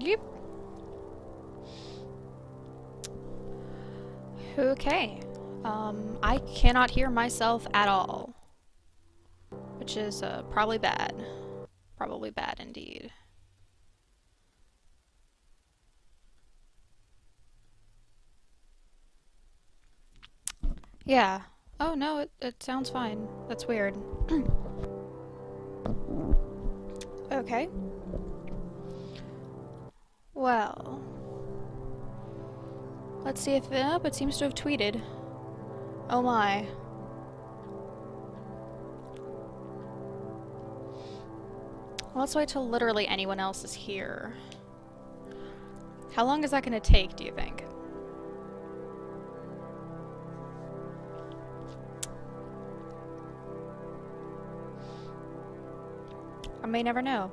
Yep. Okay. I cannot hear myself at all. Which is, probably bad. Probably bad indeed. Yeah. Oh no, it sounds fine. That's weird. Okay. Well. Let's see if it seems to have tweeted. Oh my. Well, let's wait till literally anyone else is here. How long is that gonna take, do you think? I may never know.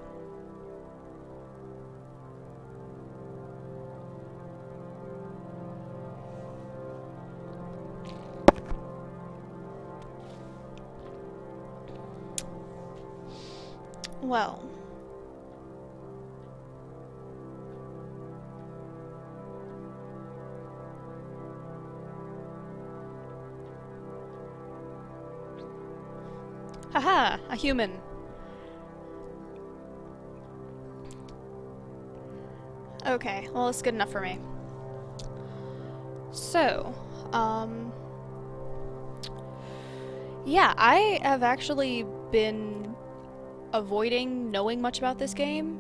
Well. Haha, a human. Okay, well, it's good enough for me. So, yeah, I have actually been avoiding knowing much about this game,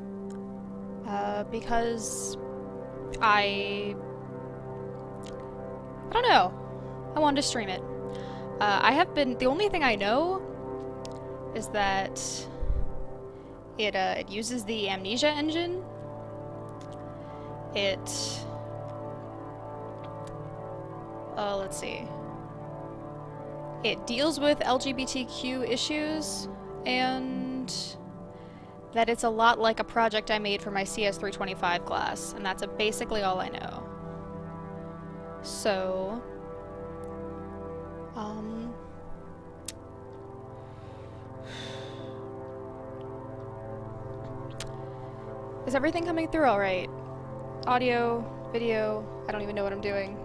because I don't know. I wanted to stream it. The only thing I know is that it uses the Amnesia engine. Let's see. It deals with LGBTQ issues, and that it's a lot like a project I made for my CS325 class, and that's basically all I know. So, is everything coming through alright? Audio, video, I don't even know what I'm doing.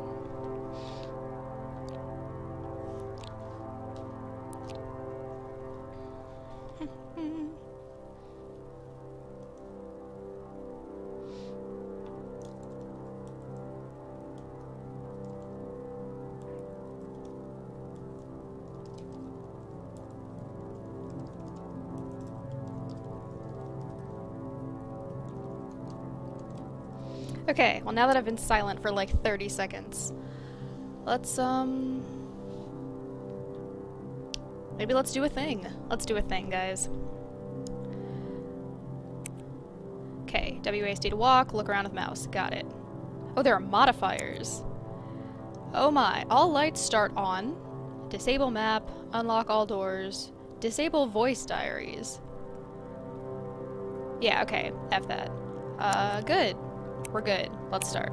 Okay, well now that I've been silent for like 30 seconds, let's, maybe let's do a thing. Let's do a thing, guys. Okay, WASD to walk, look around with mouse. Got it. Oh, there are modifiers. Oh my. All lights start on. Disable map, unlock all doors, disable voice diaries. Yeah, okay, F that. Good. We're good. Let's start.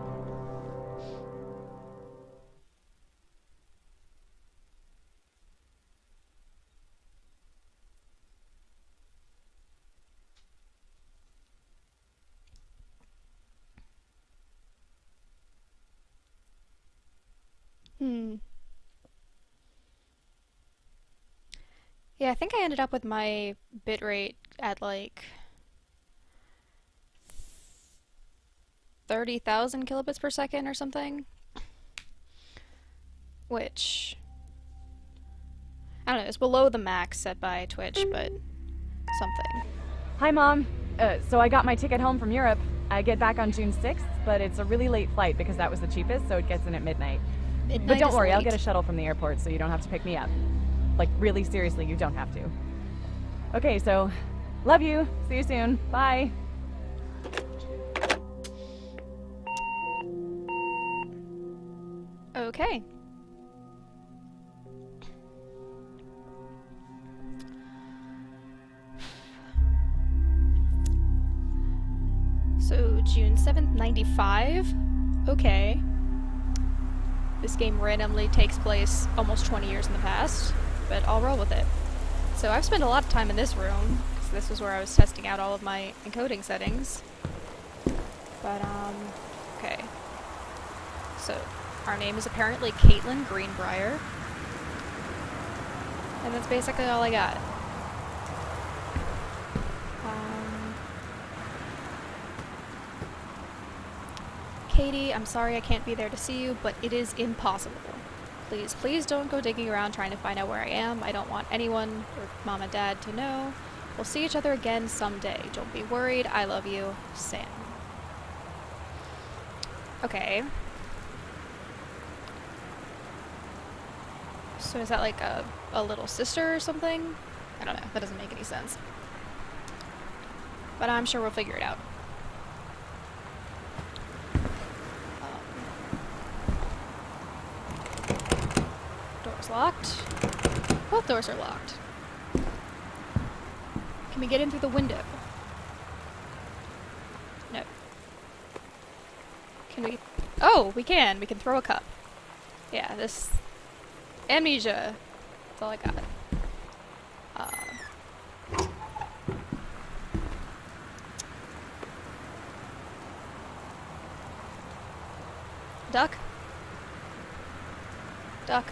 Yeah, I think I ended up with my bitrate at like 30,000 kilobits per second or something. Which, I don't know, it's below the max set by Twitch, but something. Hi, Mom. So I got my ticket home from Europe. I get back on June 6th, but it's a really late flight because that was the cheapest, so it gets in at midnight. But don't worry, I'll get a shuttle from the airport so you don't have to pick me up. Like, really seriously, you don't have to. Okay, so, love you. See you soon. Bye. Okay. So, June 7th, 95? Okay. This game randomly takes place almost 20 years in the past, but I'll roll with it. So I've spent a lot of time in this room, because this was where I was testing out all of my encoding settings. But, okay. So, our name is apparently Caitlin Greenbrier. And that's basically all I got. Katie, I'm sorry I can't be there to see you, but it is impossible. Please, please don't go digging around trying to find out where I am. I don't want anyone, or mom and dad, to know. We'll see each other again someday. Don't be worried. I love you, Sam. Okay. So is that like a little sister or something? I don't know. That doesn't make any sense. But I'm sure we'll figure it out. Door's locked. Both doors are locked. Can we get in through the window? No. Can we? Oh, we can. We can throw a cup. Yeah, this... Amnesia. That's all I got. Duck? Duck.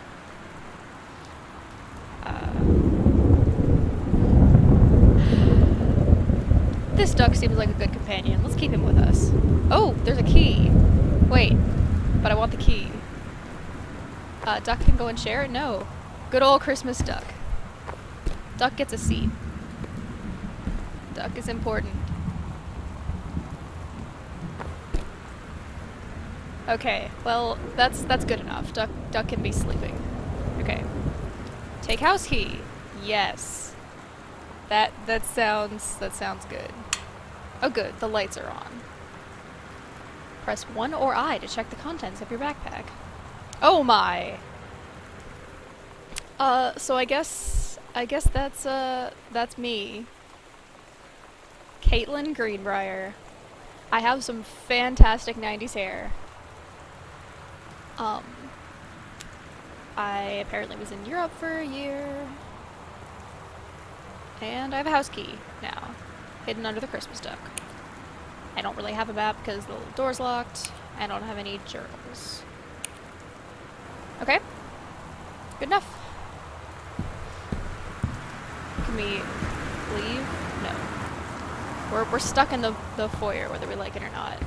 This duck seems like a good companion. Let's keep him with us. Oh, there's a key. Wait, but I want the key. Duck can go and share it? No. Good old Christmas duck. Duck gets a seat. Duck is important. Okay, well, that's good enough. Duck can be sleeping. Okay. Take house key. Yes. That sounds good. Oh good, the lights are on. Press 1 or I to check the contents of your backpack. Oh my. So I guess that's me. Caitlin Greenbrier. I have some fantastic 90s hair. I apparently was in Europe for a year. And I have a house key now, hidden under the Christmas duck. I don't really have a map because the little door's locked. I don't have any journals. Okay. Good enough. Can we leave? No. We're stuck in the foyer, whether we like it or not.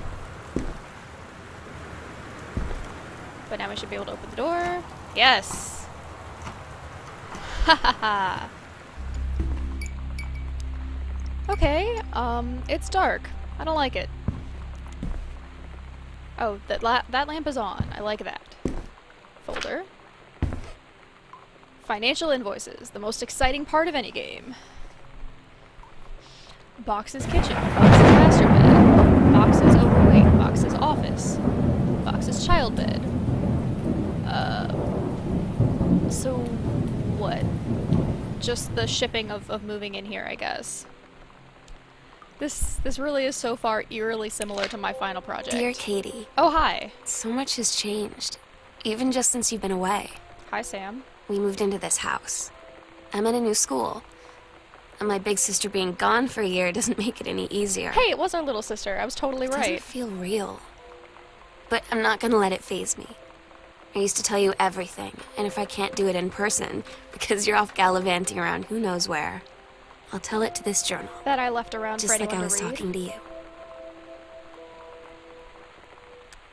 But now we should be able to open the door. Yes! Ha ha ha! Okay, it's dark. I don't like it. Oh, that lamp is on. I like that. Folder. Financial invoices, the most exciting part of any game. Box's kitchen. Box's master bed. Box's overweight. Box's office. Box's child bed. So what? Just the shipping of moving in here, I guess. This really is so far eerily similar to my final project. Dear Katie. Oh, hi. So much has changed, even just since you've been away. Hi, Sam. We moved into this house. I'm at a new school. And my big sister being gone for a year doesn't make it any easier. Hey, it was our little sister. I was totally It right. doesn't feel real. But I'm not gonna let it faze me. I used to tell you everything, and if I can't do it in person, because you're off gallivanting around who knows where, I'll tell it to this journal. That I left around Just for like anyone I was to read. talking to you.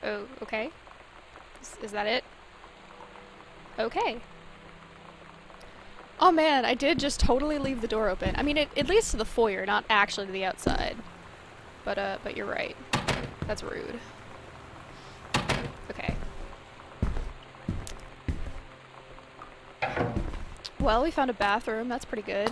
Oh, okay. Is that it? Okay. Oh man, I did just totally leave the door open. I mean, it leads to the foyer, not actually to the outside. But you're right. That's rude. Okay. Well, we found a bathroom. That's pretty good.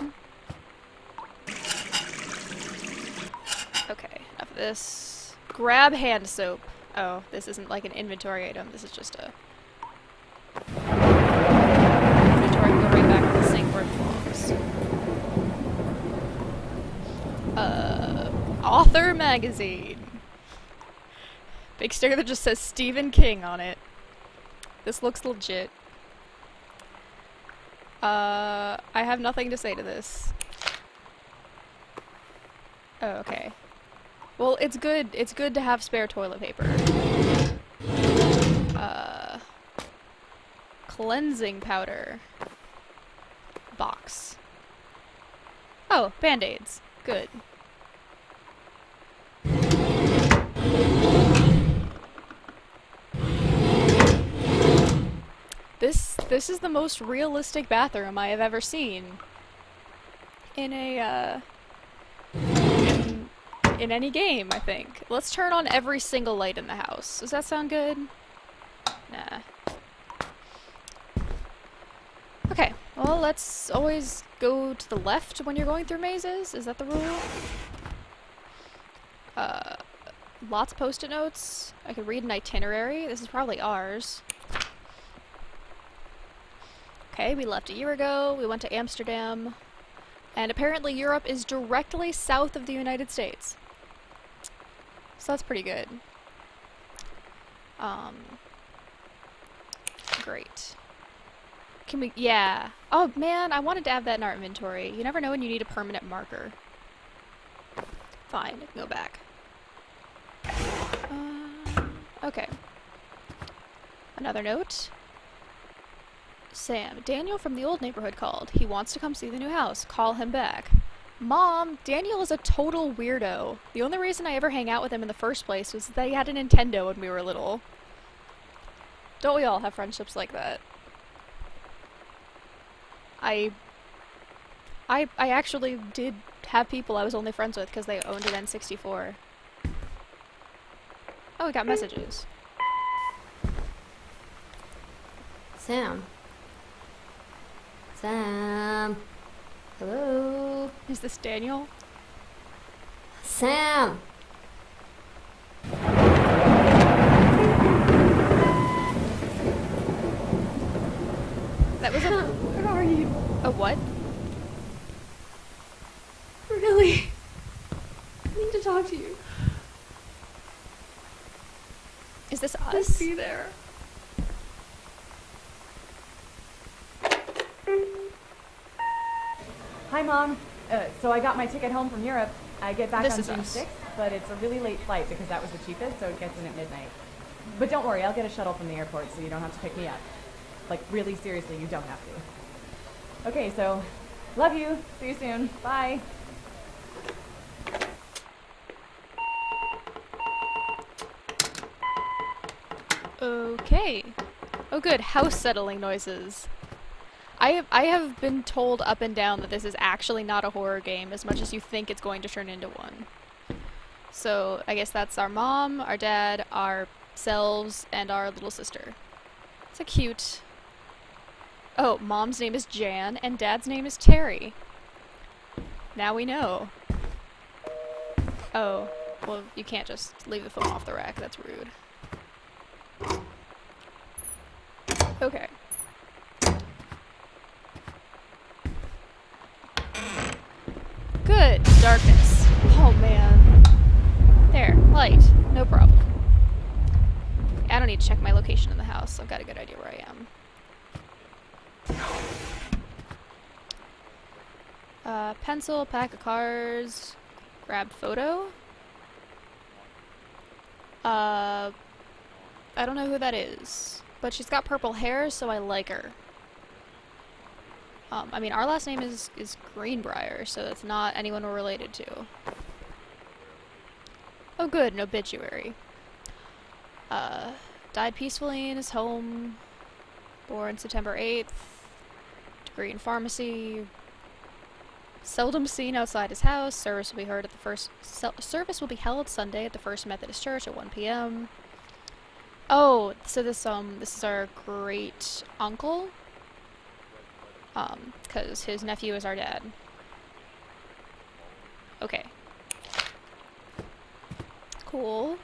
Okay, enough of this. Grab hand soap. Oh, this isn't like an inventory item. This is just a... inventory can go right back to the sink where it belongs. Author magazine. Big sticker that just says Stephen King on it. This looks legit. I have nothing to say to this. Oh, okay. Well, it's good. It's good to have spare toilet paper. Cleansing powder. Box. Oh, Band-Aids. Good. This is the most realistic bathroom I have ever seen. In a, in any game, I think. Let's turn on every single light in the house. Does that sound good? Nah. Okay, well, let's always go to the left when you're going through mazes. Is that the rule? Lots of post-it notes. I could read an itinerary. This is probably ours. Okay, we left a year ago. We went to Amsterdam. And apparently Europe is directly south of the United States. So that's pretty good. Great. Can we, yeah. Oh man, I wanted to add that in our inventory. You never know when you need a permanent marker. Fine, go back. Okay. Another note. Sam, Daniel from the old neighborhood called. He wants to come see the new house. Call him back. Mom, Daniel is a total weirdo. The only reason I ever hang out with him in the first place was that he had a Nintendo when we were little. Don't we all have friendships like that? I actually did have people I was only friends with because they owned an N64. Oh, we got messages. Sam. Sam. Hello? Is this Daniel? Sam! That was a... Where are you? A what? Really? I need to talk to you. Is this us? Just be there. Hi, Mom. So I got my ticket home from Europe. I get back This on is June us. 6th, but it's a really late flight because that was the cheapest, so it gets in at midnight. But don't worry, I'll get a shuttle from the airport so you don't have to pick me up. Like, really seriously, you don't have to. Okay, so, love you. See you soon. Bye. Okay. Oh good, house settling noises. I have been told up and down that this is actually not a horror game as much as you think it's going to turn into one. So I guess that's our mom, our dad, ourselves, and our little sister. It's a cute... Oh, mom's name is Jan, and dad's name is Terry. Now we know. Oh, well, you can't just leave the phone off the rack, that's rude. Okay. Good. Darkness. Oh, man. There. Light. No problem. I don't need to check my location in the house. I've got a good idea where I am. Pencil, pack of cards, grab photo. I don't know who that is, but she's got purple hair, so I like her. I mean, our last name is Greenbrier, so it's not anyone we're related to. Oh good, an obituary. Died peacefully in his home, born September 8th, degree in pharmacy, seldom seen outside his house, service will be held Sunday at the First Methodist Church at 1 p.m. Oh, so this is our great uncle. 'Cause his nephew is our dad. Okay. Cool.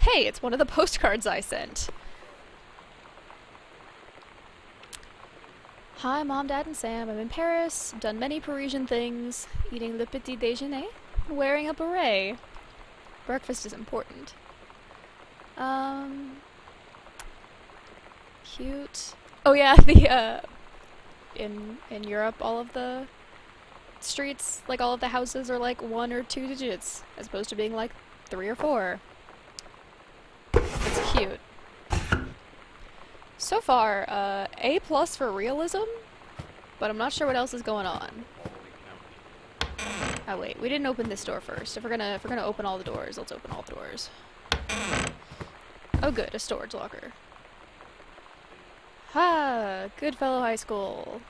Hey, it's one of the postcards I sent. Hi, Mom, Dad, and Sam. I'm in Paris. Done many Parisian things. Eating le petit déjeuner. Wearing a beret. Breakfast is important. Cute. Oh yeah, the, in Europe, all of the streets, like all of the houses are like 1 or 2 digits, as opposed to being like 3 or 4. It's cute. So far, A+ for realism, but I'm not sure what else is going on. Oh wait, we didn't open this door first. If we're gonna open all the doors, let's open all the doors. Oh good, a storage locker. Ha! Goodfellow High School.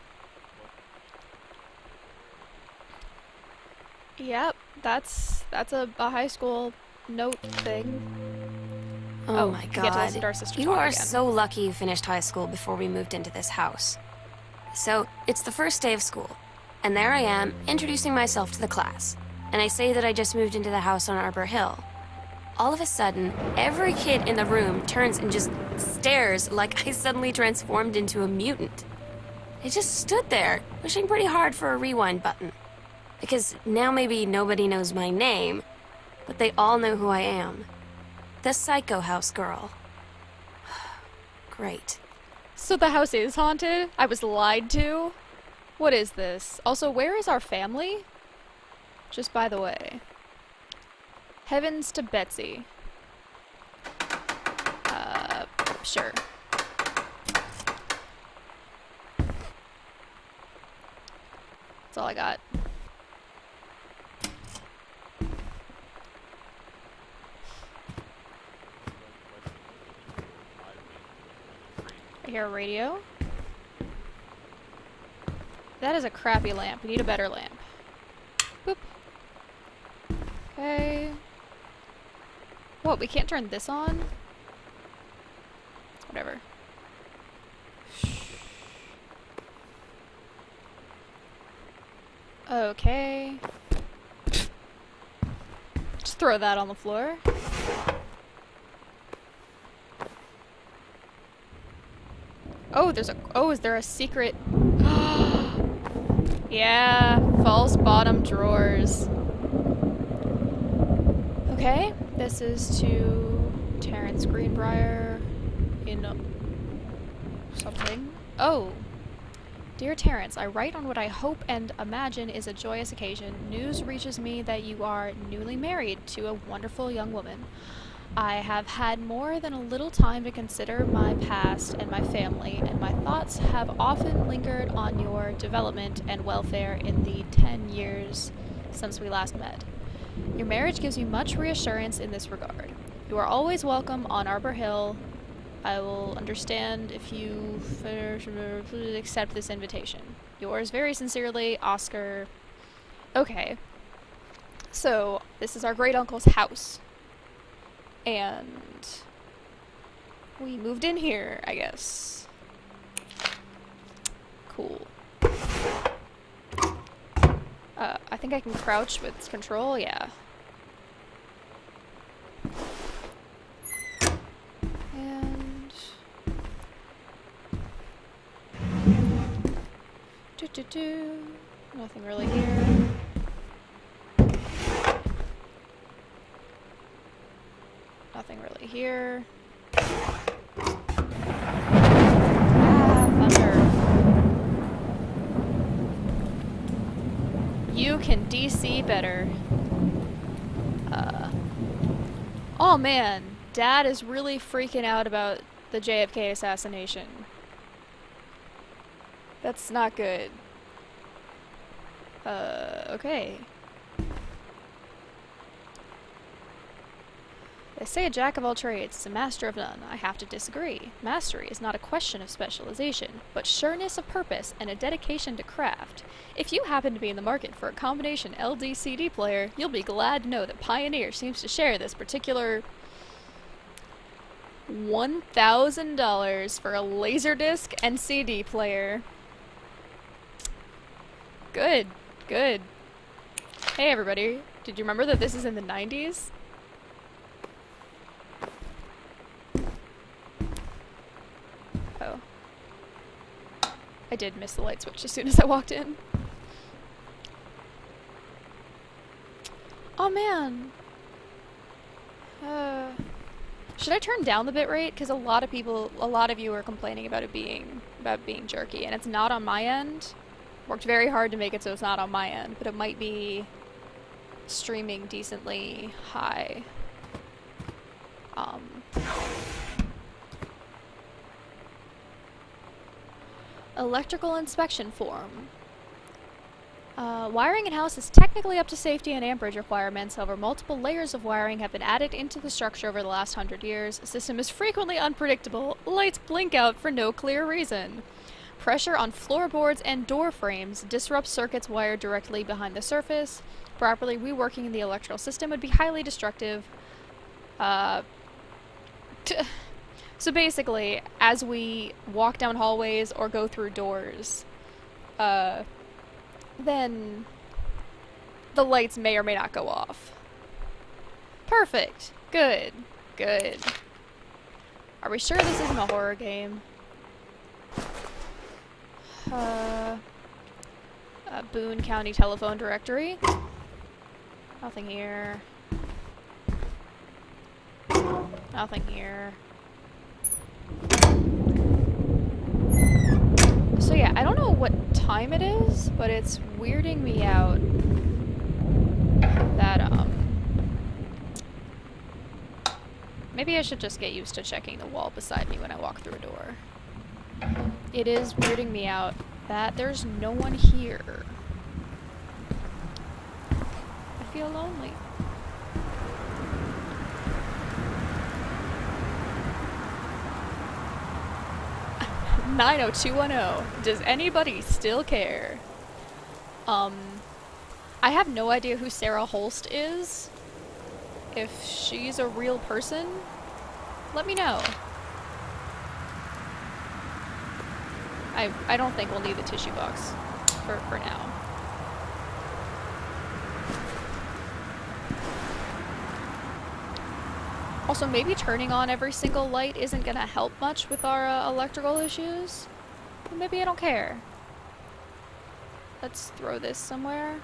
Yep, that's a high school note thing. Oh my we get to listen god. to our sister You talk are again. so lucky you finished high school before we moved into this house. So, it's the first day of school, and there I am, introducing myself to the class. And I say that I just moved into the house on Arbor Hill. All of a sudden, every kid in the room turns and just stares like I suddenly transformed into a mutant. I just stood there, wishing pretty hard for a rewind button. Because now maybe nobody knows my name, but they all know who I am. The Psycho House girl. Great. So the house is haunted? I was lied to? What is this? Also, where is our family? Just by the way. Heavens to Betsy. Sure. That's all I got. I hear a radio. That is a crappy lamp. We need a better lamp. Boop. Okay. What, we can't turn this on? Whatever. Okay. Just throw that on the floor. Oh, is there a secret? Yeah, false bottom drawers. Okay, this is to Terrence Greenbrier in something. Oh. Dear Terrence, I write on what I hope and imagine is a joyous occasion. News reaches me that you are newly married to a wonderful young woman. I have had more than a little time to consider my past and my family, and my thoughts have often lingered on your development and welfare in the 10 years since we last met. Your marriage gives you much reassurance in this regard. You are always welcome on Arbor Hill. I will understand if you accept this invitation. Yours very sincerely, Oscar. Okay. So, this is our great uncle's house. And we moved in here, I guess. Cool. I think I can crouch with control, yeah. And nothing really here. Nothing really here. Thunder. You can DC better. Oh man, Dad is really freaking out about the JFK assassination. That's not good. Okay. They say a jack of all trades is a master of none. I have to disagree. Mastery is not a question of specialization, but sureness of purpose and a dedication to craft. If you happen to be in the market for a combination LD-CD player, you'll be glad to know that Pioneer seems to share this particular $1,000 for a Laserdisc and CD player. Good, good. Hey everybody, did you remember that this is in the 90s? Oh. I did miss the light switch as soon as I walked in. Oh man. Should I turn down the bitrate? Because a lot of you are complaining about it being jerky, and it's not on my end. Worked very hard to make it so it's not on my end, but it might be streaming decently high. Electrical inspection form. Wiring in-house is technically up to safety and amperage requirements, however multiple layers of wiring have been added into the structure over the last 100 years. The system is frequently unpredictable. Lights blink out for no clear reason. Pressure on floorboards and door frames disrupts circuits wired directly behind the surface. Properly reworking the electrical system would be highly destructive. So basically, as we walk down hallways or go through doors, then the lights may or may not go off. Perfect. Good. Good. Are we sure this isn't a horror game? Boone County telephone directory. Nothing here. Nothing here. So yeah, I don't know what time it is, but it's weirding me out that, maybe I should just get used to checking the wall beside me when I walk through a door. It is weirding me out that there's no one here. I feel lonely. (90210). Does anybody still care? I have no idea who Sarah Holst is. If she's a real person, let me know. I don't think we'll need the tissue box for now. Also, maybe turning on every single light isn't gonna help much with our electrical issues. But maybe I don't care. Let's throw this somewhere.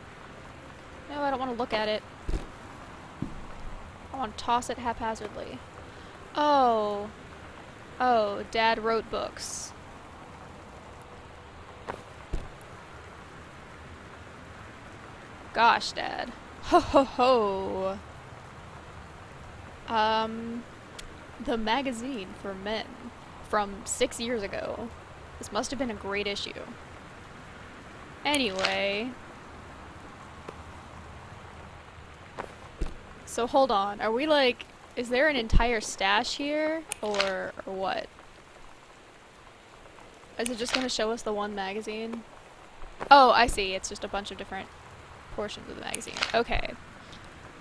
No, I don't want to look at it. I want to toss it haphazardly. Oh. Oh, Dad wrote books. Gosh, Dad. Ho ho ho. The magazine for men from 6 years ago. This must have been a great issue. Anyway. So hold on, are we like, is there an entire stash here, or what? Is it just gonna show us the one magazine? Oh, I see, it's just a bunch of different portions of the magazine. Okay.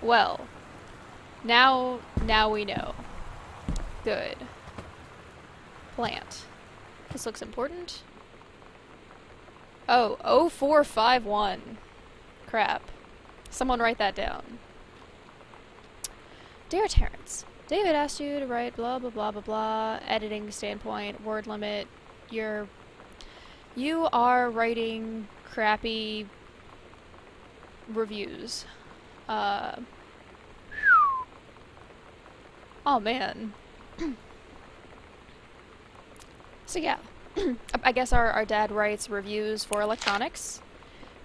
Well, now we know. Good. Plant. This looks important. Oh, 0451. Crap. Someone write that down. Dear Terrence, David asked you to write blah blah blah blah blah, editing standpoint, word limit. You are writing crappy reviews. Oh man. So yeah, I guess our dad writes reviews for electronics,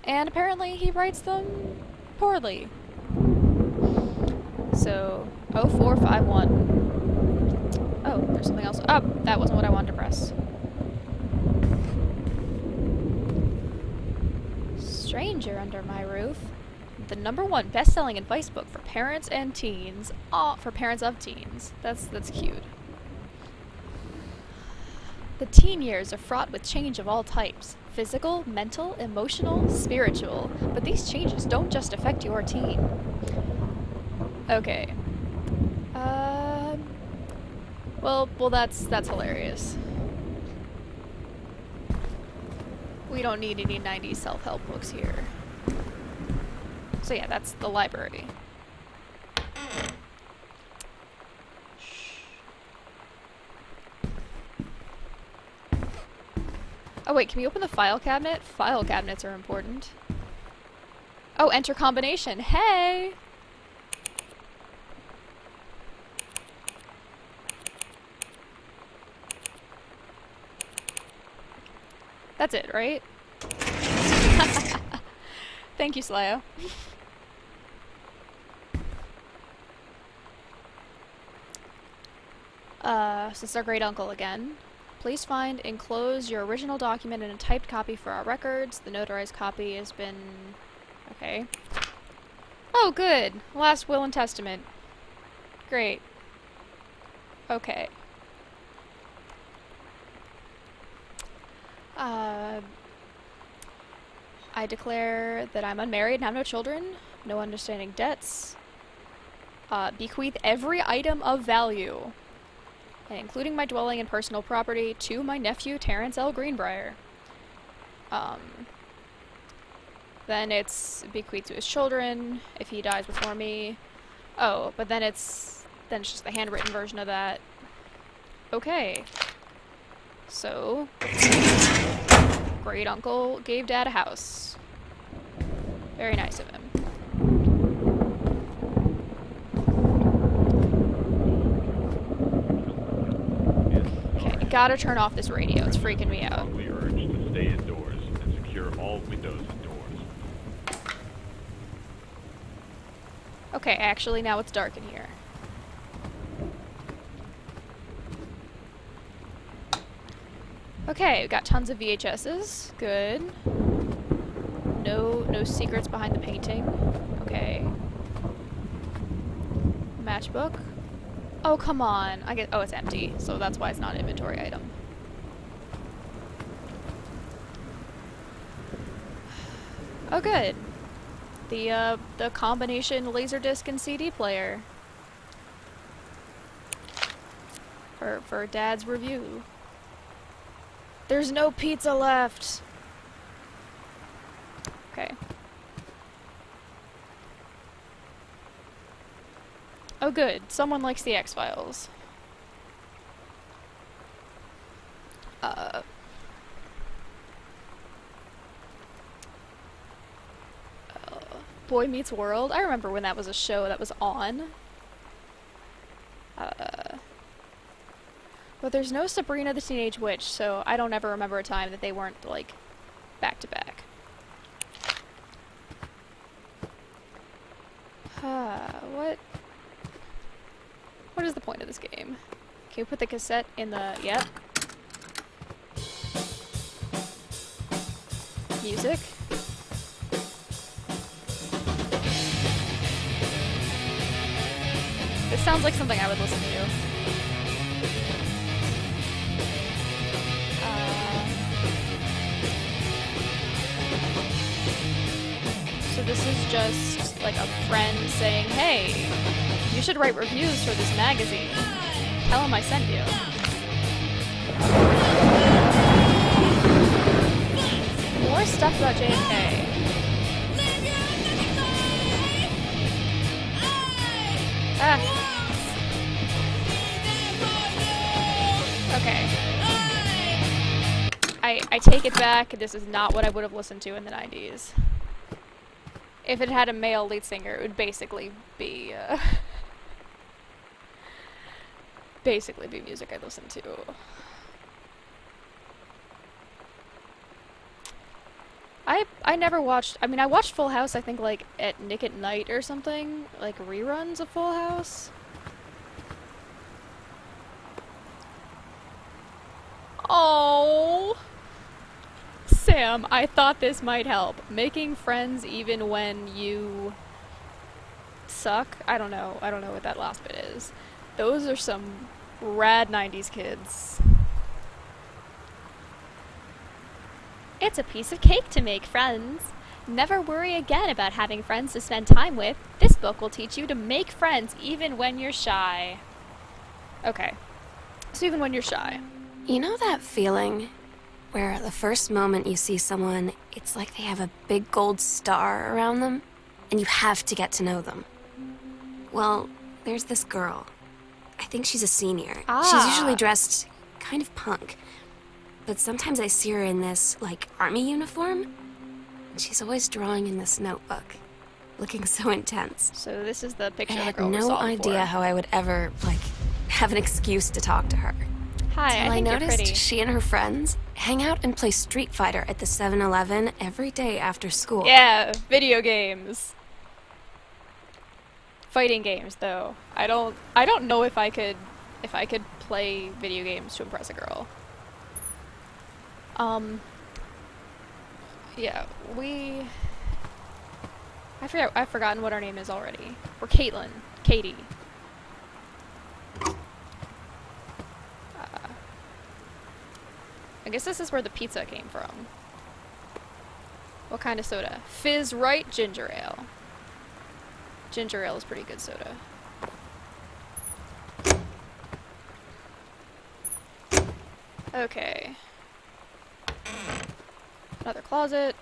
and apparently he writes them poorly. So, 0451. Oh, there's something else. Oh, that wasn't what I wanted to press. Stranger Under My Roof. The #1 best-selling advice book for parents and teens. Aw, for parents of teens. That's cute. The teen years are fraught with change of all types. Physical, mental, emotional, spiritual. But these changes don't just affect your teen. Okay. Well, that's hilarious. We don't need any 90s self-help books here. So yeah, that's the library. Oh wait, can we open the file cabinet? File cabinets are important. Oh, enter combination. Hey! That's it, right? Thank you, Slayo. So it's our great uncle again. Please find enclose your original document in a typed copy for our records. The notarized copy has been... Okay. Oh, good! Last will and testament. Great. Okay. I declare that I'm unmarried and have no children, no understanding debts. Bequeath every item of value, including my dwelling and personal property, to my nephew, Terrence L. Greenbrier. Then it's bequeathed to his children if he dies before me. Oh, but then it's just the handwritten version of that. Okay. So, great uncle gave dad a house. Very nice of him. Okay, gotta turn off this radio. It's freaking me out. We urge to stay indoors and secure all windows and doors. Okay, actually now it's dark in here. Okay, we got tons of VHSs. Good. No secrets behind the painting. Okay. Matchbook. Oh, come on. Oh, it's empty, so that's why it's not an inventory item. Oh, good. The combination Laserdisc and CD player. For Dad's review. There's no pizza left! Okay. Oh good, someone likes the X-Files. Boy Meets World? I remember when that was a show that was on. But there's no Sabrina the Teenage Witch, so I don't ever remember a time that they weren't, like, back to back. What is the point of this game? Can we put the cassette in the... Yep. Music. This sounds like something I would listen to. So this is just like a friend saying, hey, you should write reviews for this magazine. Tell him I sent you. More stuff about JFK. Okay. I take it back. This is not what I would have listened to in the 90s. If it had a male lead singer, it would basically be music I listened to. I never watched, I mean, I watched Full House, I think, like, at Nick at Night or something. Like, reruns of Full House. Oh, Sam, I thought this might help. Making friends even when you suck? I don't know what that last bit is. Those are some rad 90s kids. It's a piece of cake to make friends. Never worry again about having friends to spend time with. This book will teach you to make friends even when you're shy. Okay. So even when you're shy. You know that feeling where the first moment you see someone, it's like they have a big gold star around them, and you have to get to know them? Well, there's this girl. I think she's a senior. She's usually dressed kind of punk. But sometimes I see her in this, like, army uniform, and she's always drawing in this notebook, looking so intense. So this is the picture I of the had girl we're no solving idea for. how I would ever, like, have an excuse to talk to her. Hi, Till I think you're noticed pretty. she and her friends hang out and play Street Fighter at the 7-Eleven every day after school. Yeah, video games. Fighting games, though. I don't know if I could play video games to impress a girl. Yeah, I've forgotten what our name is already. We're Caitlin. Katie. I guess this is where the pizza came from. What kind of soda? Fizz Right Ginger Ale. Ginger ale is pretty good soda. Okay. Another closet.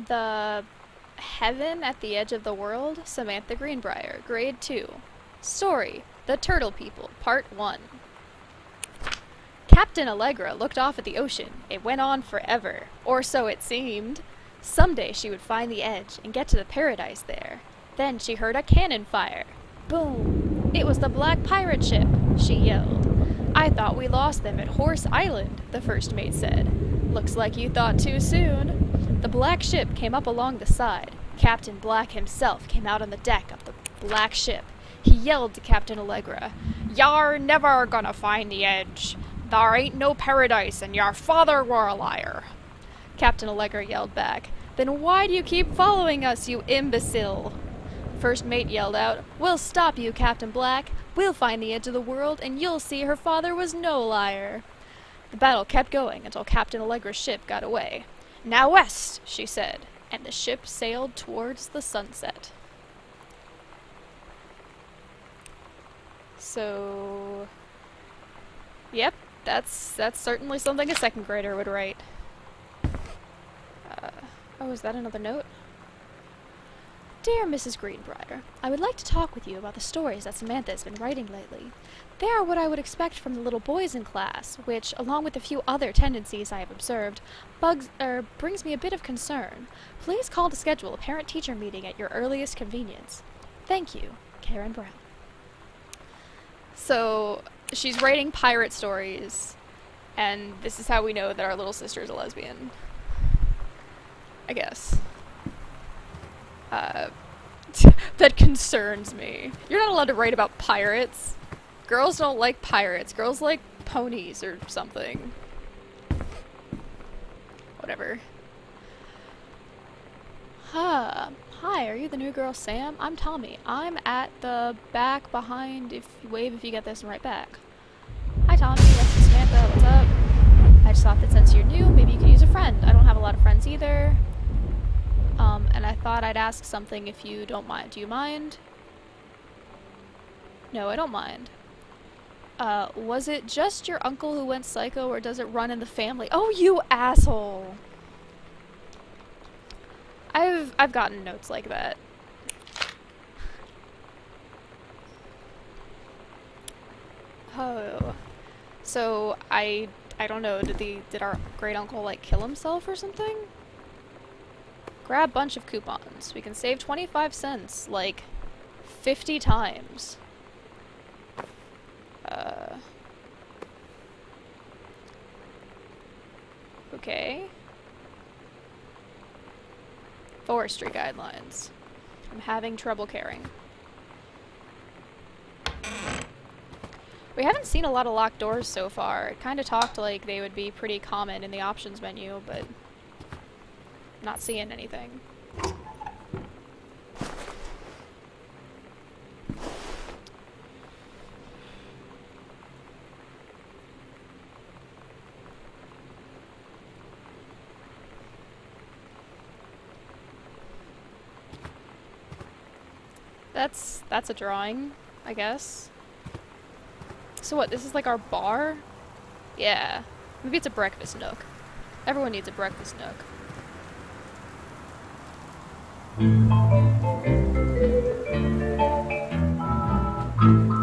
The Heaven at the Edge of the World, Samantha Greenbrier, Grade 2. Story, The Turtle People, Part 1. Captain Allegra looked off at the ocean. It went on forever, or so it seemed. Someday she would find the edge and get to the paradise there. Then she heard a cannon fire. Boom! It was the Black Pirate ship, she yelled. I thought we lost them at Horse Island, the first mate said. Looks like you thought too soon. The black ship came up along the side. Captain Black himself came out on the deck of the black ship. He yelled to Captain Allegra, "Y'are never gonna find the edge. Thar ain't no paradise, and your father were a liar." Captain Allegra yelled back, "Then why do you keep following us, you imbecile?" First mate yelled out, "We'll stop you, Captain Black. We'll find the edge of the world, and you'll see her father was no liar." The battle kept going until Captain Allegra's ship got away. "Now west," she said, and the ship sailed towards the sunset. So... Yep, that's certainly something a second grader would write. Oh, is that another note? Dear Mrs. Greenbrier, I would like to talk with you about the stories that Samantha has been writing lately. They are what I would expect from the little boys in class, which, along with a few other tendencies I have observed, brings me a bit of concern. Please call to schedule a parent-teacher meeting at your earliest convenience. Thank you, Karen Brown. So, she's writing pirate stories, and this is how we know that our little sister is a lesbian. I guess. That concerns me. You're not allowed to write about pirates. Girls don't like pirates. Girls like ponies or something. Whatever. Hi, are you the new girl Sam? I'm Tommy. I'm at the back behind. If you wave if you get this and right back. Hi Tommy, this is Samantha. What's up? I just thought that since you're new, maybe you could use a friend. I don't have a lot of friends either. And I thought I'd ask something if you don't mind. Do you mind? No, I don't mind. Was it just your uncle who went psycho, or does it run in the family? Oh, you asshole! I've gotten notes like that. Oh. So, I don't know, did our great uncle, like, kill himself or something? Grab bunch of coupons. We can save 25 cents, like, 50 times. Okay. Forestry guidelines. I'm having trouble caring. We haven't seen a lot of locked doors so far. It kind of talked like they would be pretty common in the options menu, but not seeing anything. That's a drawing, I guess. So what, this is like our bar? Yeah. Maybe it's a breakfast nook. Everyone needs a breakfast nook.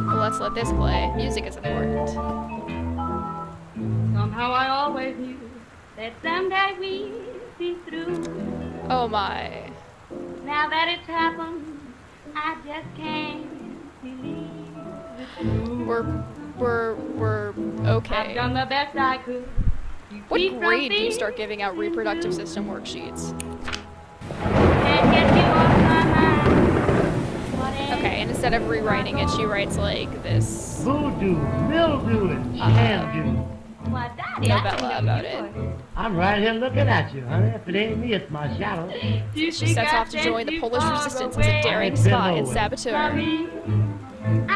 Well, let's let this play. Music is important. Somehow I always knew that someday we'd be through. Oh my. Now that it's happened, I just can't believe it's true. We're okay. I've done the best I could. What grade do you start giving out reproductive system worksheets? Can't get you off my mind. Whatever Okay, and instead instead of rewriting it, she writes like this Voodoo, mildew, and shamdoo. Why, Daddy, novella about it. I'm right here looking at you, honey. If it ain't me, it's my shadow. She sets off to join the Polish resistance as a daring spy and saboteur. And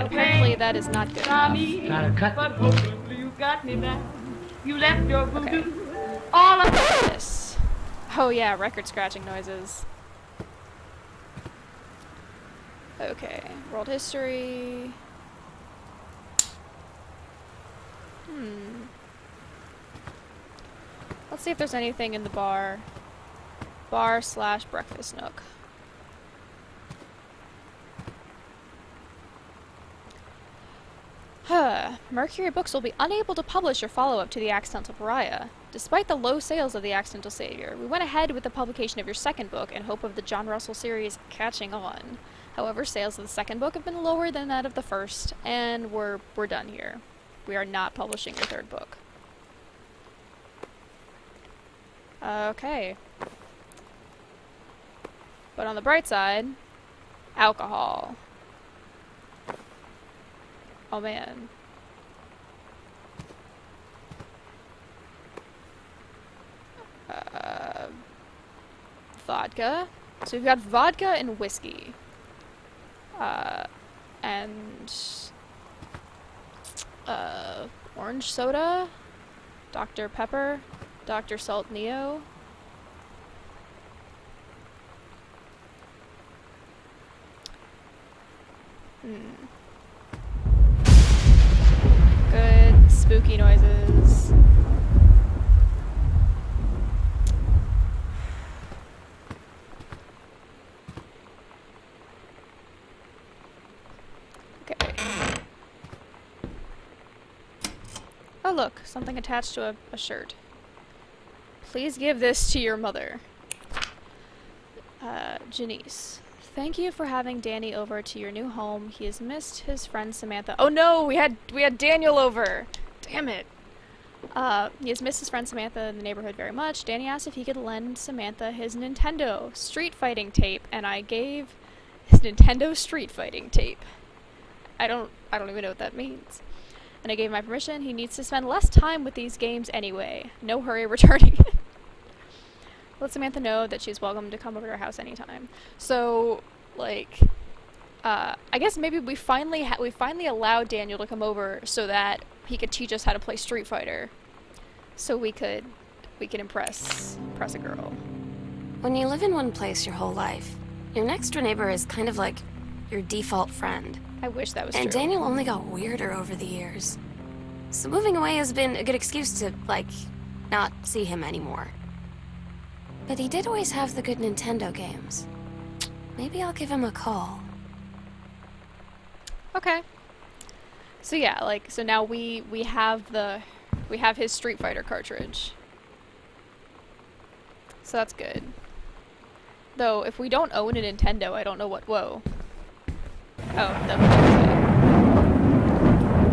apparently that is not good enough. Trying to cut But hopefully you got me now. You left your voodoo all of This. Oh yeah, record scratching noises. Okay, world history. Let's see if there's anything in the bar. Bar/breakfast nook. Mercury Books will be unable to publish your follow-up to The Accidental Pariah. Despite the low sales of The Accidental Savior, we went ahead with the publication of your second book in hope of the John Russell series catching on. However, sales of the second book have been lower than that of the first, and we're done here. We are not publishing your third book. Okay. But on the bright side, alcohol. Oh man. Vodka. So we've got vodka and whiskey. And orange soda, Dr. Pepper, Dr. Salt Neo. Good spooky noises. Okay. Oh look, something attached to a shirt. Please give this to your mother. Janice. Thank you for having Danny over to your new home. He has missed his friend Samantha. Oh no, we had Daniel over. Damn it. He has missed his friend Samantha in the neighborhood very much. Danny asked if he could lend Samantha his Nintendo Street Fighting tape, and I gave his Nintendo Street Fighting tape. I don't even know what that means. And I gave him my permission. He needs to spend less time with these games anyway. No hurry returning. Let Samantha know that she's welcome to come over to our house anytime. So, like, I guess maybe we finally allowed Daniel to come over so that he could teach us how to play Street Fighter. So we could impress a girl. When you live in one place your whole life, your next door neighbor is kind of like your default friend. I wish that was And true. Daniel only got weirder over the years. So moving away has been a good excuse to, like, not see him anymore. But he did always have the good Nintendo games. Maybe I'll give him a call. Okay. So yeah, like, so now we have his Street Fighter cartridge. So that's good. Though, if we don't own a Nintendo, I don't know what, whoa. Oh, that was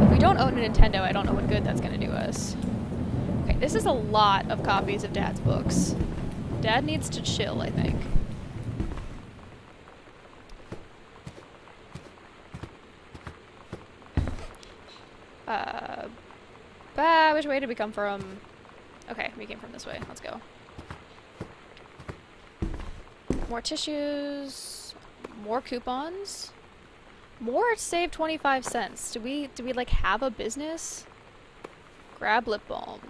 it. If we don't own a Nintendo, I don't know what good that's gonna do us. Okay, this is a lot of copies of Dad's books. Dad needs to chill, I think. Which way did we come from? Okay, we came from this way. Let's go. More tissues. More coupons. More save 25 cents. Do we like have a business? Grab lip balm.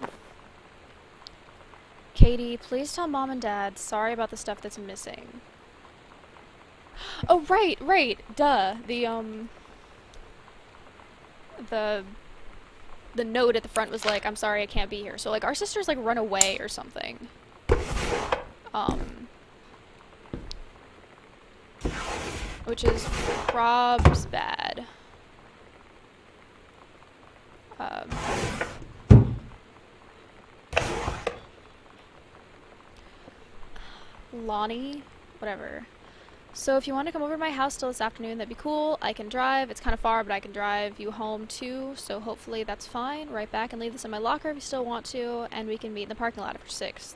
Katie, please tell Mom and Dad sorry about the stuff that's missing. Oh, right. Duh. The note at the front was like, I'm sorry I can't be here. So like our sisters like run away or something. Which is probs bad. Lonnie, whatever. So if you want to come over to my house still this afternoon, that'd be cool. I can drive. It's kind of far, but I can drive you home too. So hopefully that's fine. Right back and leave this in my locker if you still want to, and we can meet in the parking lot after 6th.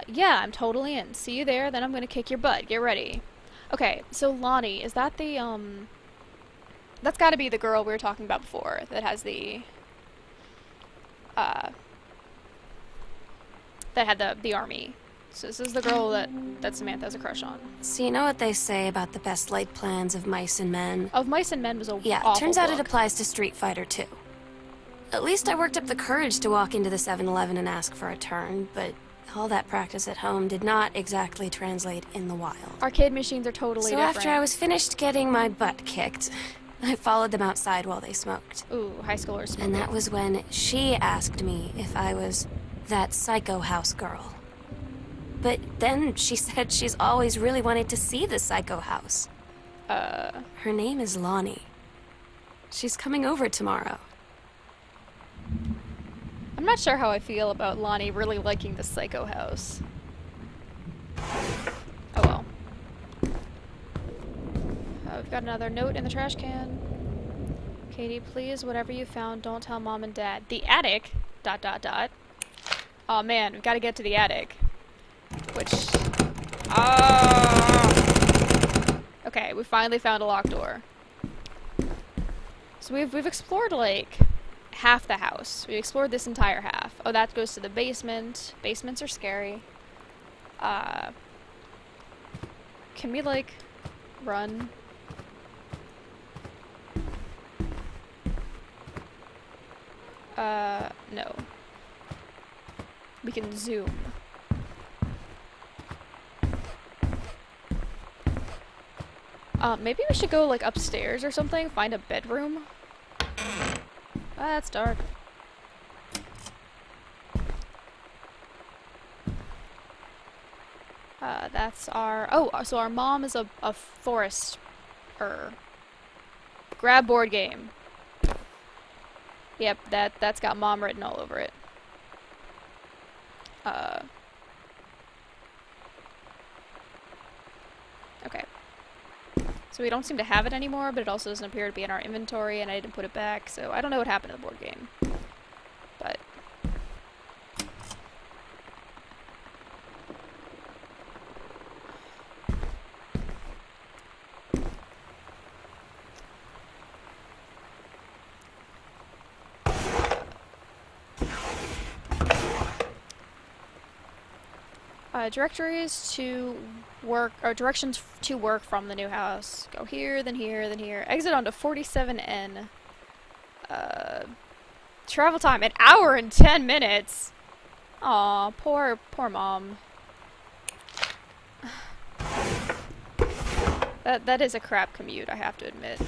Yeah, I'm totally in. See you there, then I'm gonna kick your butt. Get ready. Okay, so Lonnie, is that the, that's gotta be the girl we were talking about before that has the, that had the army. So this is the girl that Samantha has a crush on. So you know what they say about the best laid plans of mice and men? Of Mice and Men was a Yeah, awful turns out it book. applies to Street Fighter too. At least I worked up the courage to walk into the 7-Eleven and ask for a turn, but all that practice at home did not exactly translate in the wild. Arcade machines are totally So different. after I was finished getting my butt kicked, I followed them outside while they smoked. Ooh, high schoolers smoking. And that was when she asked me if I was that psycho house girl. But then she said she's always really wanted to see the psycho house. Her name is Lonnie. She's coming over tomorrow. I'm not sure how I feel about Lonnie really liking the psycho house. Oh well. We've got another note in the trash can. Katie, please, whatever you found, don't tell Mom and Dad. The attic? ... Oh man, we've got to get to the attic. Which... Okay, we finally found a locked door. So we've explored, like, half the house. We explored this entire half. Oh, that goes to the basement. Basements are scary. Can we, like, run? No. We can zoom. Maybe we should go, like, upstairs or something, find a bedroom. That's dark. That's our... Oh, so our mom is a forester. Grab board game. Yep, that's got Mom written all over it. Okay. So we don't seem to have it anymore, but it also doesn't appear to be in our inventory, and I didn't put it back, so I don't know what happened to the board game. But... directories to work, or directions to work from the new house. Go here, then here, then here. Exit onto 47N. Travel time, 1 hour and 10 minutes. Aw, poor Mom. That is a crap commute, I have to admit.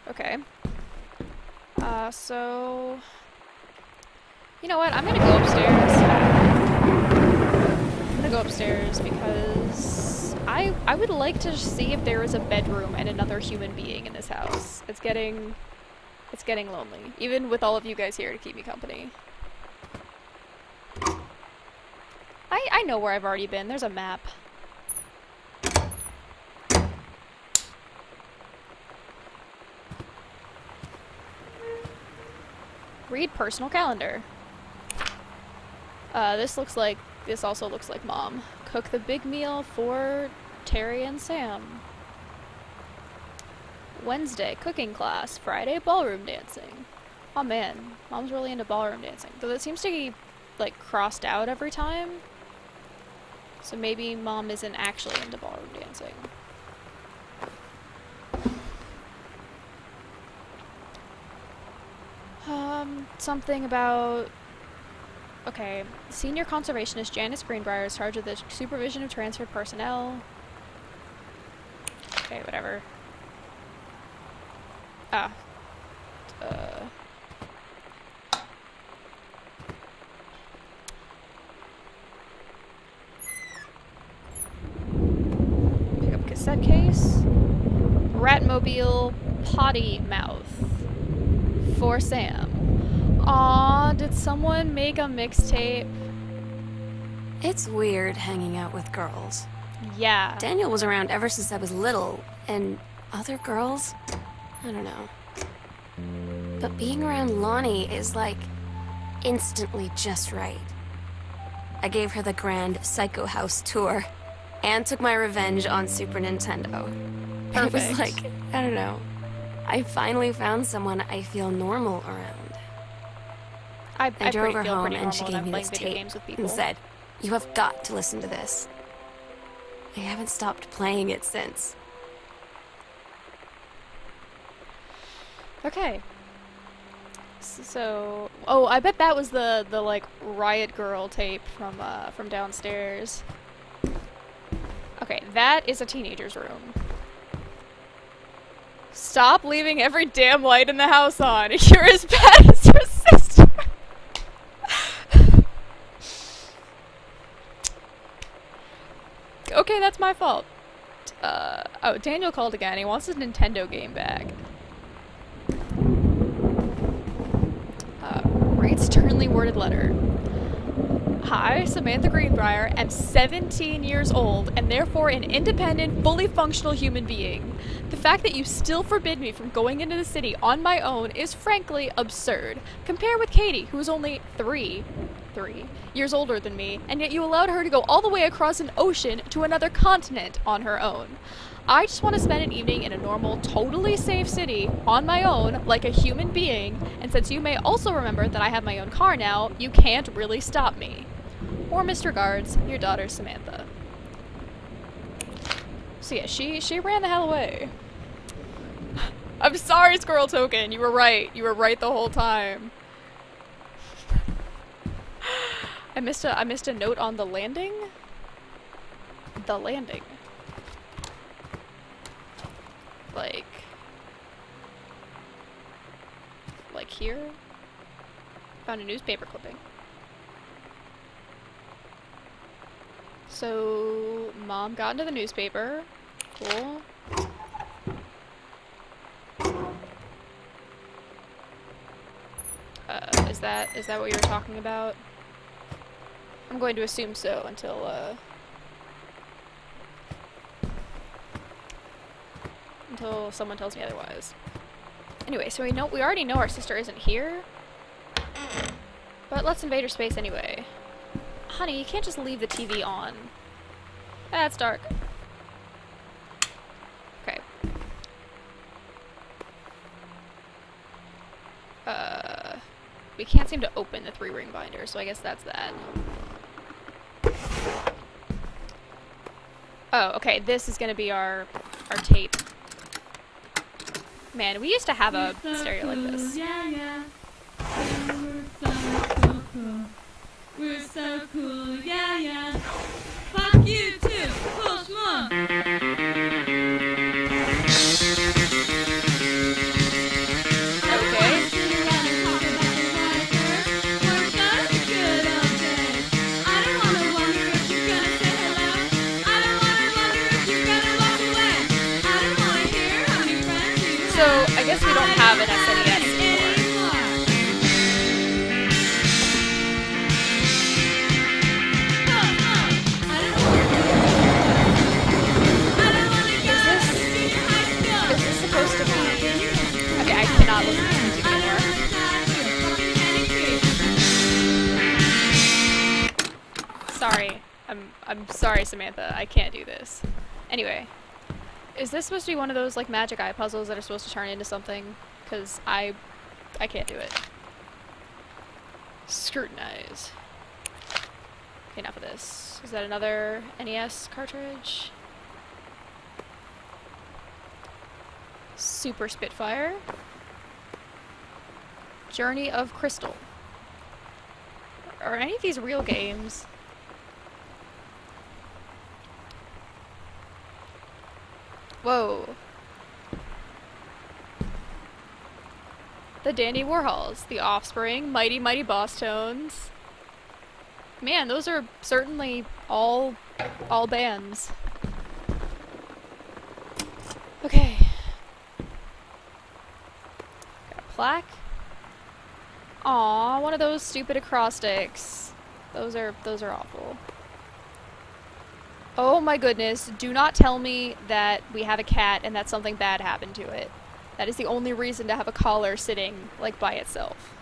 Okay. So... You know what? I'm gonna go upstairs. I'm gonna go upstairs because I would like to see if there is a bedroom and another human being in this house. It's getting lonely, even with all of you guys here to keep me company. I know where I've already been. There's a map. Read personal calendar. This also looks like Mom. Cook the big meal for Terry and Sam. Wednesday, cooking class. Friday, ballroom dancing. Oh man, Mom's really into ballroom dancing. Though it seems to be, like, crossed out every time. So maybe Mom isn't actually into ballroom dancing. Something about... Okay, Senior Conservationist Janice Greenbrier is charged with the supervision of transferred personnel. Okay, whatever. Pick up cassette case. Ratmobile Potty Mouth. For Sam. Aw, did someone make a mixtape? It's weird hanging out with girls. Yeah. Daniel was around ever since I was little, and other girls? I don't know. But being around Lonnie is like instantly just right. I gave her the grand Psycho House tour and took my revenge on Super Nintendo. It was Perfect. like, I don't know. I finally found someone I feel normal around. I I drove her feel home pretty and she normal gave when me I'm this playing video tape games with people. and said, "You have got to listen to this." I haven't stopped playing it since. Okay. So, oh, I bet that was the like Riot Girl tape from downstairs. Okay, that is a teenager's room. Stop leaving every damn light in the house on. You're as bad as your sister. Okay, that's my fault. Oh, Daniel called again. He wants his Nintendo game back. Great sternly worded letter. Hi, Samantha Greenbrier, am 17 years old and therefore an independent, fully functional human being. The fact that you still forbid me from going into the city on my own is frankly absurd. Compare with Katie, who is only three years older than me, and yet you allowed her to go all the way across an ocean to another continent on her own. I just want to spend an evening in a normal, totally safe city on my own, like a human being, and since you may also remember that I have my own car now, you can't really stop me. Warmest regards, your daughter Samantha. So yeah, she ran the hell away. I'm sorry, Squirrel Token, you were right. You were right the whole time. I missed a note on the landing. The landing. Like here? Found a newspaper clipping. So, Mom got into the newspaper. Cool. Is that what you were talking about? I'm going to assume so until someone tells me otherwise. Anyway, so we already know our sister isn't here. But let's invade her space anyway. Honey, you can't just leave the TV on. That's dark. Okay. We can't seem to open the 3-ring binder, so I guess that's that. Oh, okay, this is gonna be our tape. Man, we used to have a stereo like this. Yeah, yeah. We're so cool. We're so cool. Yeah, yeah. Fuck you too. Cool schmuck. Okay. So, I guess we don't have an SNES anymore. Is this supposed to be... Okay, I cannot listen to music anymore. Sorry. I'm sorry, Samantha. I can't do this. Anyway. Is this supposed to be one of those, like, magic eye puzzles that are supposed to turn into something? Because I can't do it. Scrutinize. Okay, enough of this. Is that another NES cartridge? Super Spitfire. Journey of Crystal. Are any of these real games? Whoa. The Dandy Warhols, The Offspring, Mighty Mighty Boss Tones. Man, those are certainly all bands. Okay. Got a plaque. Aw, one of those stupid acrostics. Those are awful. Oh my goodness, do not tell me that we have a cat and that something bad happened to it. That is the only reason to have a collar sitting, like, by itself.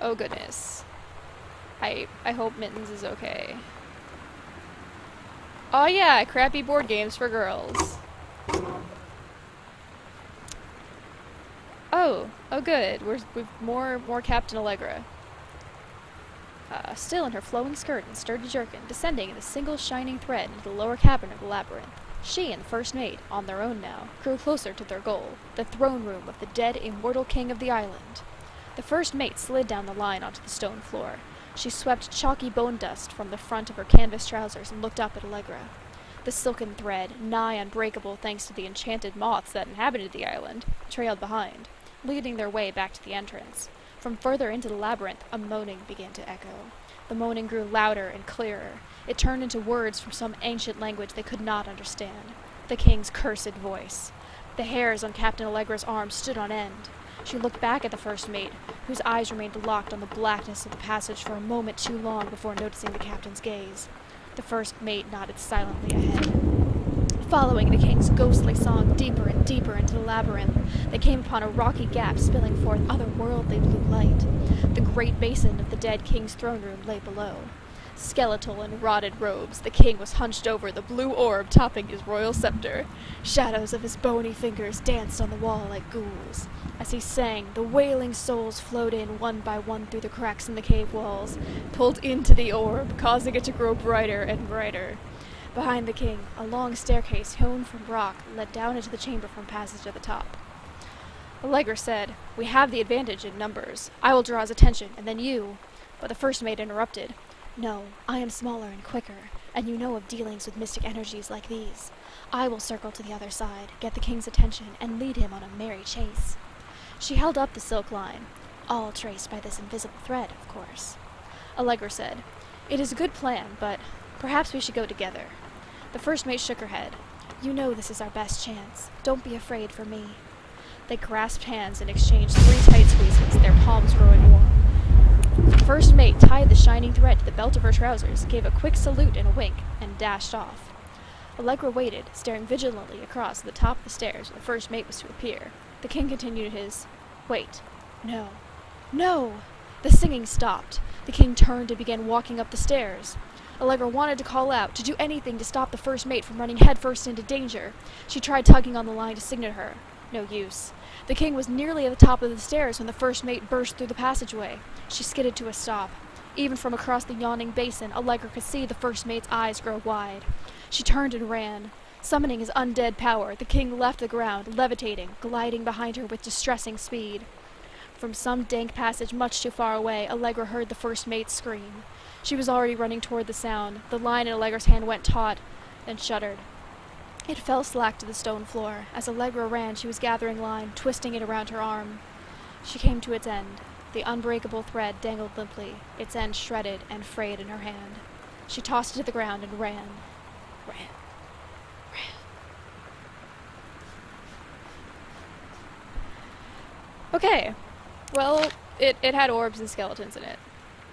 Oh goodness. I hope Mittens is okay. Oh yeah, crappy board games for girls. Oh good. We've more Captain Allegra. Still in her flowing skirt and sturdy jerkin, descending in a single shining thread into the lower cavern of the labyrinth. She and the first mate, on their own now, grew closer to their goal, the throne room of the dead immortal king of the island. The first mate slid down the line onto the stone floor. She swept chalky bone dust from the front of her canvas trousers and looked up at Allegra. The silken thread, nigh unbreakable thanks to the enchanted moths that inhabited the island, trailed behind, leading their way back to the entrance. From further into the labyrinth, a moaning began to echo. The moaning grew louder and clearer. It turned into words from some ancient language they could not understand. The king's cursed voice. The hairs on Captain Allegra's arms stood on end. She looked back at the first mate, whose eyes remained locked on the blackness of the passage for a moment too long before noticing the captain's gaze. The first mate nodded silently ahead. Following the king's ghostly song deeper and deeper into the labyrinth, they came upon a rocky gap spilling forth otherworldly blue light. The great basin of the dead king's throne room lay below. Skeletal in rotted robes, the king was hunched over the blue orb topping his royal scepter. Shadows of his bony fingers danced on the wall like ghouls. As he sang, the wailing souls flowed in one by one through the cracks in the cave walls, pulled into the orb, causing it to grow brighter and brighter. Behind the king, a long staircase hewn from rock led down into the chamber from passage at the top. Allegra said, "We have the advantage in numbers. I will draw his attention, and then you." But the first mate interrupted. "No, I am smaller and quicker, and you know of dealings with mystic energies like these. I will circle to the other side, get the king's attention, and lead him on a merry chase." She held up the silk line, all traced by this invisible thread, of course. Allegra said, "It is a good plan, but perhaps we should go together." The first mate shook her head. "You know this is our best chance. Don't be afraid for me." They grasped hands and exchanged 3 tight squeezes, their palms growing warm. The first mate tied the shining thread to the belt of her trousers, gave a quick salute and a wink, and dashed off. Allegra waited, staring vigilantly across the top of the stairs when the first mate was to appear. The king continued his, "Wait. No. No!" The singing stopped. The king turned and began walking up the stairs. Allegra wanted to call out, to do anything to stop the first mate from running headfirst into danger. She tried tugging on the line to signal her. No use. The king was nearly at the top of the stairs when the first mate burst through the passageway. She skidded to a stop. Even from across the yawning basin, Allegra could see the first mate's eyes grow wide. She turned and ran. Summoning his undead power, the king left the ground, levitating, gliding behind her with distressing speed. From some dank passage much too far away, Allegra heard the first mate scream. She was already running toward the sound. The line in Allegra's hand went taut, then shuddered. It fell slack to the stone floor. As Allegra ran, she was gathering line, twisting it around her arm. She came to its end. The unbreakable thread dangled limply, its end shredded and frayed in her hand. She tossed it to the ground and ran. Ran. Okay. Well, it had orbs and skeletons in it.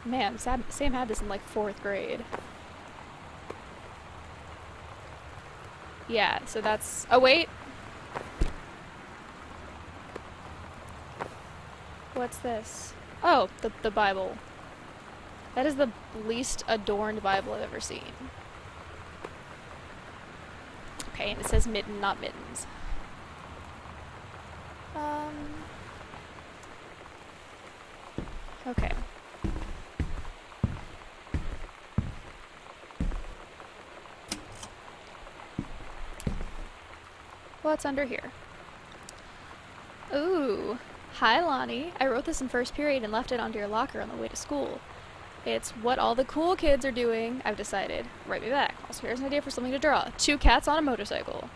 Man, Sam had this in like 4th grade. Yeah, so that's... Oh, wait! What's this? Oh, the Bible. That is the least adorned Bible I've ever seen. Okay, and it says mitten, not mittens. Okay. What's under here? Ooh. Hi, Lonnie. I wrote this in first period and left it under your locker on the way to school. It's what all the cool kids are doing, I've decided. Write me back. Also, here's an idea for something to draw. 2 cats on a motorcycle.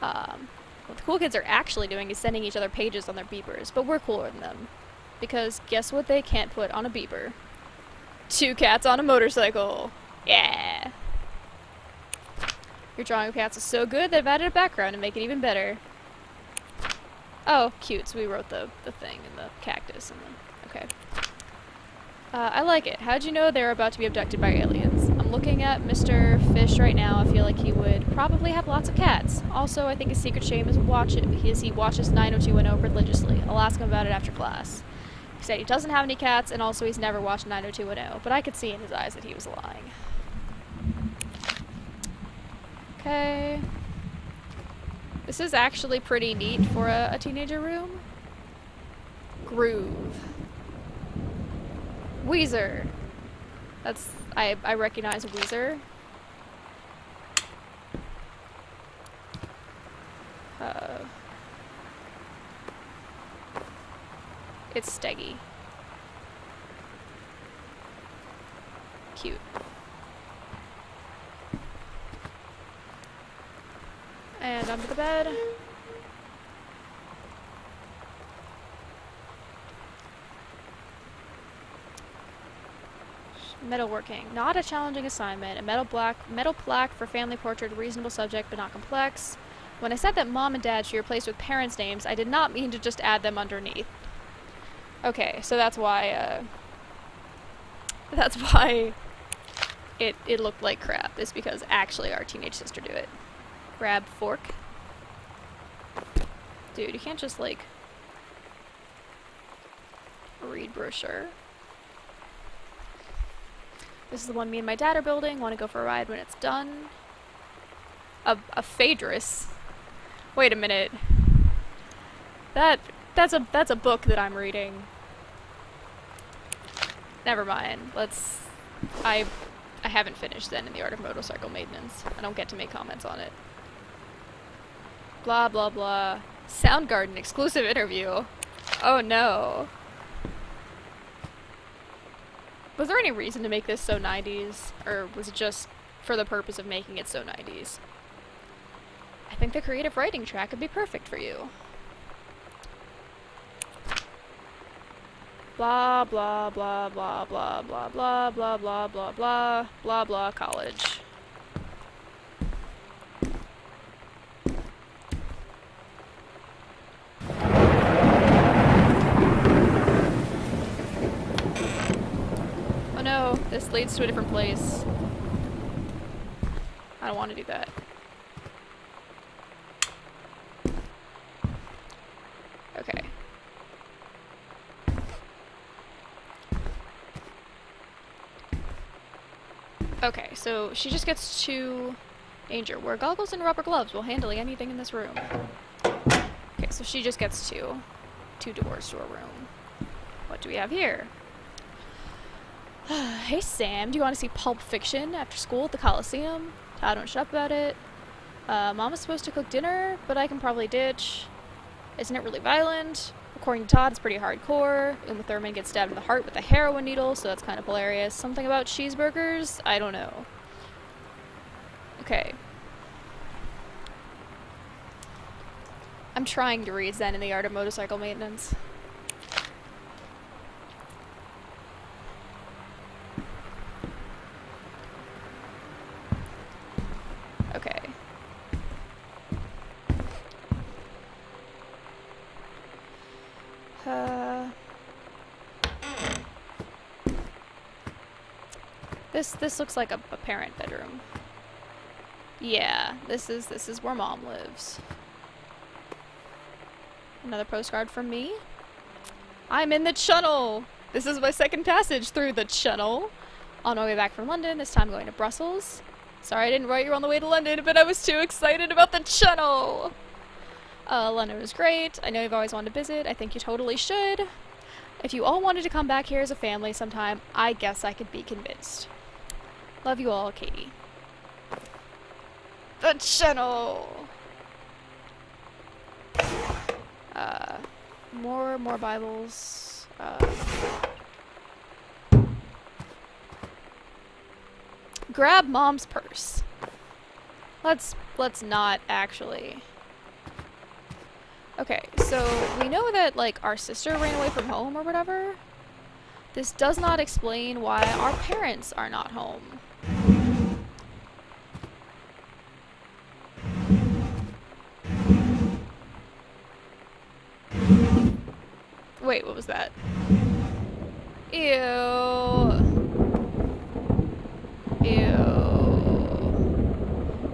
What the cool kids are actually doing is sending each other pages on their beepers, but we're cooler than them. Because guess what they can't put on a beeper? 2 cats on a motorcycle. Yeah. Your drawing of cats is so good they've added a background to make it even better. Oh, cute. So we wrote the thing and the cactus and the... Okay. I like it. How'd you know they're about to be abducted by aliens? I'm looking at Mr. Fish right now. I feel like he would probably have lots of cats. Also, I think his secret shame is he watches 90210 religiously. I'll ask him about it after class. He said he doesn't have any cats, and also he's never watched 90210, but I could see in his eyes that he was lying. Okay. This is actually pretty neat for a teenager room. Groove. Weezer. That's, I recognize Weezer. It's Steggy. Cute. And under the bed. Metalworking. Not a challenging assignment. A metal plaque for family portrait, reasonable subject but not complex. When I said that mom and dad should be replaced with parents' names, I did not mean to just add them underneath. Okay, so that's why it looked like crap, is because actually our teenage sister do it. Grab fork. Dude, you can't just, like, read brochure. This is the one me and my dad are building. Want to go for a ride when it's done. A Phaedrus. Wait a minute. That's a book that I'm reading. Never mind. I haven't finished then in the Art of Motorcycle Maintenance. I don't get to make comments on it. Blah blah blah. Soundgarden exclusive interview. Oh no. Was there any reason to make this so 90s? Or was it just for the purpose of making it so 90s? I think the creative writing track would be perfect for you. Blah blah blah blah blah blah blah blah blah blah blah blah blah college. Oh no, this leads to a different place. I don't want to do that. Okay. Okay, so she just gets to danger. Wear goggles and rubber gloves while handling anything in this room. Okay, so she just gets two doors to her room. What do we have here? Hey Sam, do you want to see Pulp Fiction after school at the Coliseum? Todd won't shut up about it. Mom was supposed to cook dinner, but I can probably ditch. Isn't it really violent? According to Todd, it's pretty hardcore. Uma Thurman gets stabbed in the heart with a heroin needle, so that's kind of hilarious. Something about cheeseburgers? I don't know. Okay. I'm trying to read Zen in the Art of Motorcycle Maintenance. Okay. This looks like a parent bedroom. Yeah, this is where mom lives. Another postcard from me. I'm in the channel. This is my second passage through the channel. On my way back from London, this time going to Brussels. Sorry I didn't write you on the way to London, but I was too excited about the channel. London was great. I know you've always wanted to visit. I think you totally should. If you all wanted to come back here as a family sometime, I guess I could be convinced. Love you all, Katie. The channel! More Bibles. Grab mom's purse. Let's not actually. Okay, so we know that, like, our sister ran away from home or whatever. This does not explain why our parents are not home. Wait, what was that? Ew. Ew.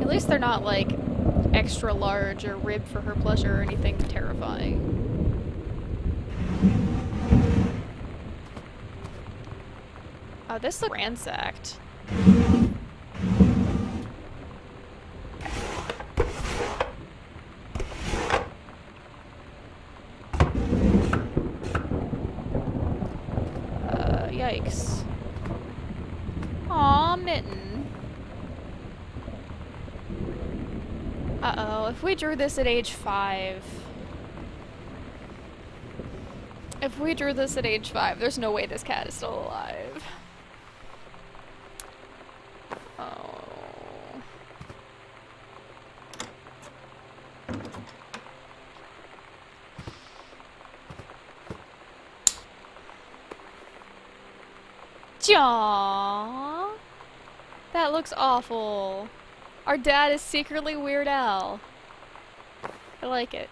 At least they're not, like, extra large or ribbed for her pleasure or anything terrifying. Oh, this looks ransacked. Yikes. Aw, Mitten. Uh-oh, if we drew this at age 5... If we drew this at age 5, there's no way this cat is still alive. Oh. Aww. That looks awful. Our dad is secretly Weird Al. I like it.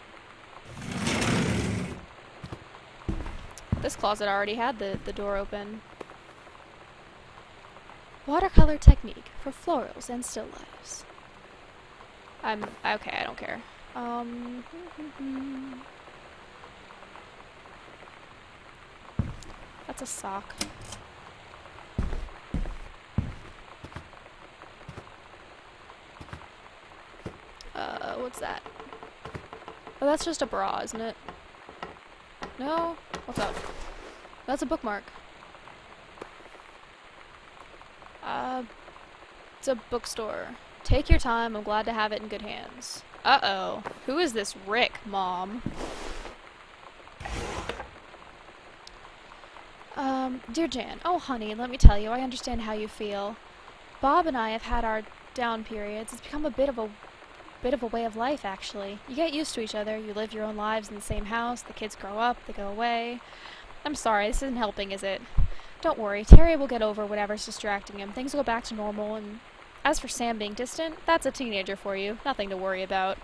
This closet already had the door open. Watercolor technique for florals and still lifes. Okay, I don't care. That's a sock. What's that? Oh, that's just a bra, isn't it? No? What's up? That's a bookmark. It's a bookstore. Take your time, I'm glad to have it in good hands. Uh-oh. Who is this Rick, Mom? Dear Jan, oh honey, let me tell you, I understand how you feel. Bob and I have had our down periods. It's become a bit of a way of life, actually. You get used to each other, you live your own lives in the same house, the kids grow up, they go away. I'm sorry, this isn't helping, is it? Don't worry, Terry will get over whatever's distracting him. Things will go back to normal, and as for Sam being distant, that's a teenager for you. Nothing to worry about.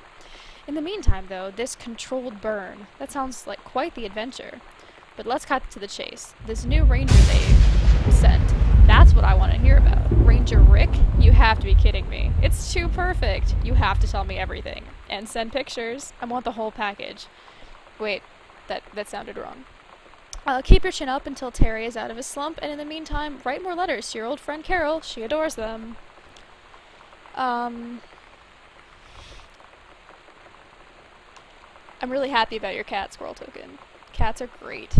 In the meantime, though, this controlled burn, that sounds like quite the adventure. But let's cut to the chase. This new ranger they sent, that's what I want to hear about. Ranger Rick? You have to be kidding me. It's too perfect. You have to tell me everything. And send pictures. I want the whole package. Wait, that sounded wrong. Keep your chin up until Terry is out of his slump, and in the meantime, write more letters to your old friend Carol. She adores them. I'm really happy about your cat squirrel token. Cats are great.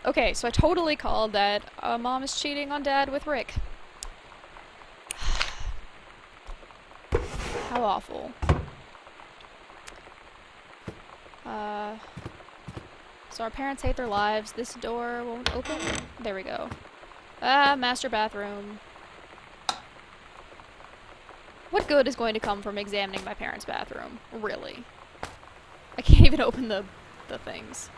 Okay, so I totally called that Mom is cheating on Dad with Rick. How awful. So our parents hate their lives. This door won't open. There we go. Master bathroom. What good is going to come from examining my parents' bathroom? Really? I can't even open the things.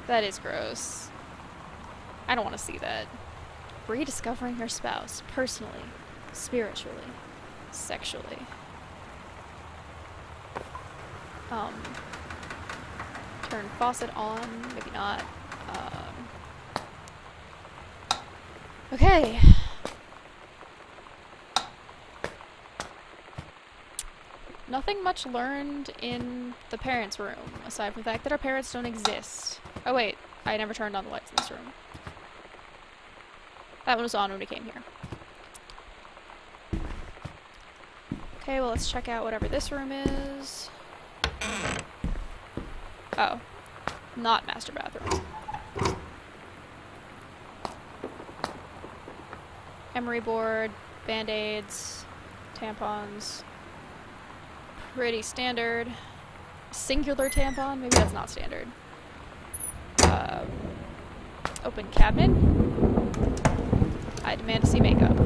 That is gross. I don't want to see that. Rediscovering her spouse, personally, spiritually, sexually. Turn faucet on, maybe not. Okay. Nothing much learned in the parents' room, aside from the fact that our parents don't exist. Oh wait, I never turned on the lights in this room. That one was on when we came here. Okay, well let's check out whatever this room is. Oh. Not master bathroom. Emery board, band-aids, tampons. Pretty standard. Singular tampon? Maybe that's not standard. Open cabinet. I demand to see makeup.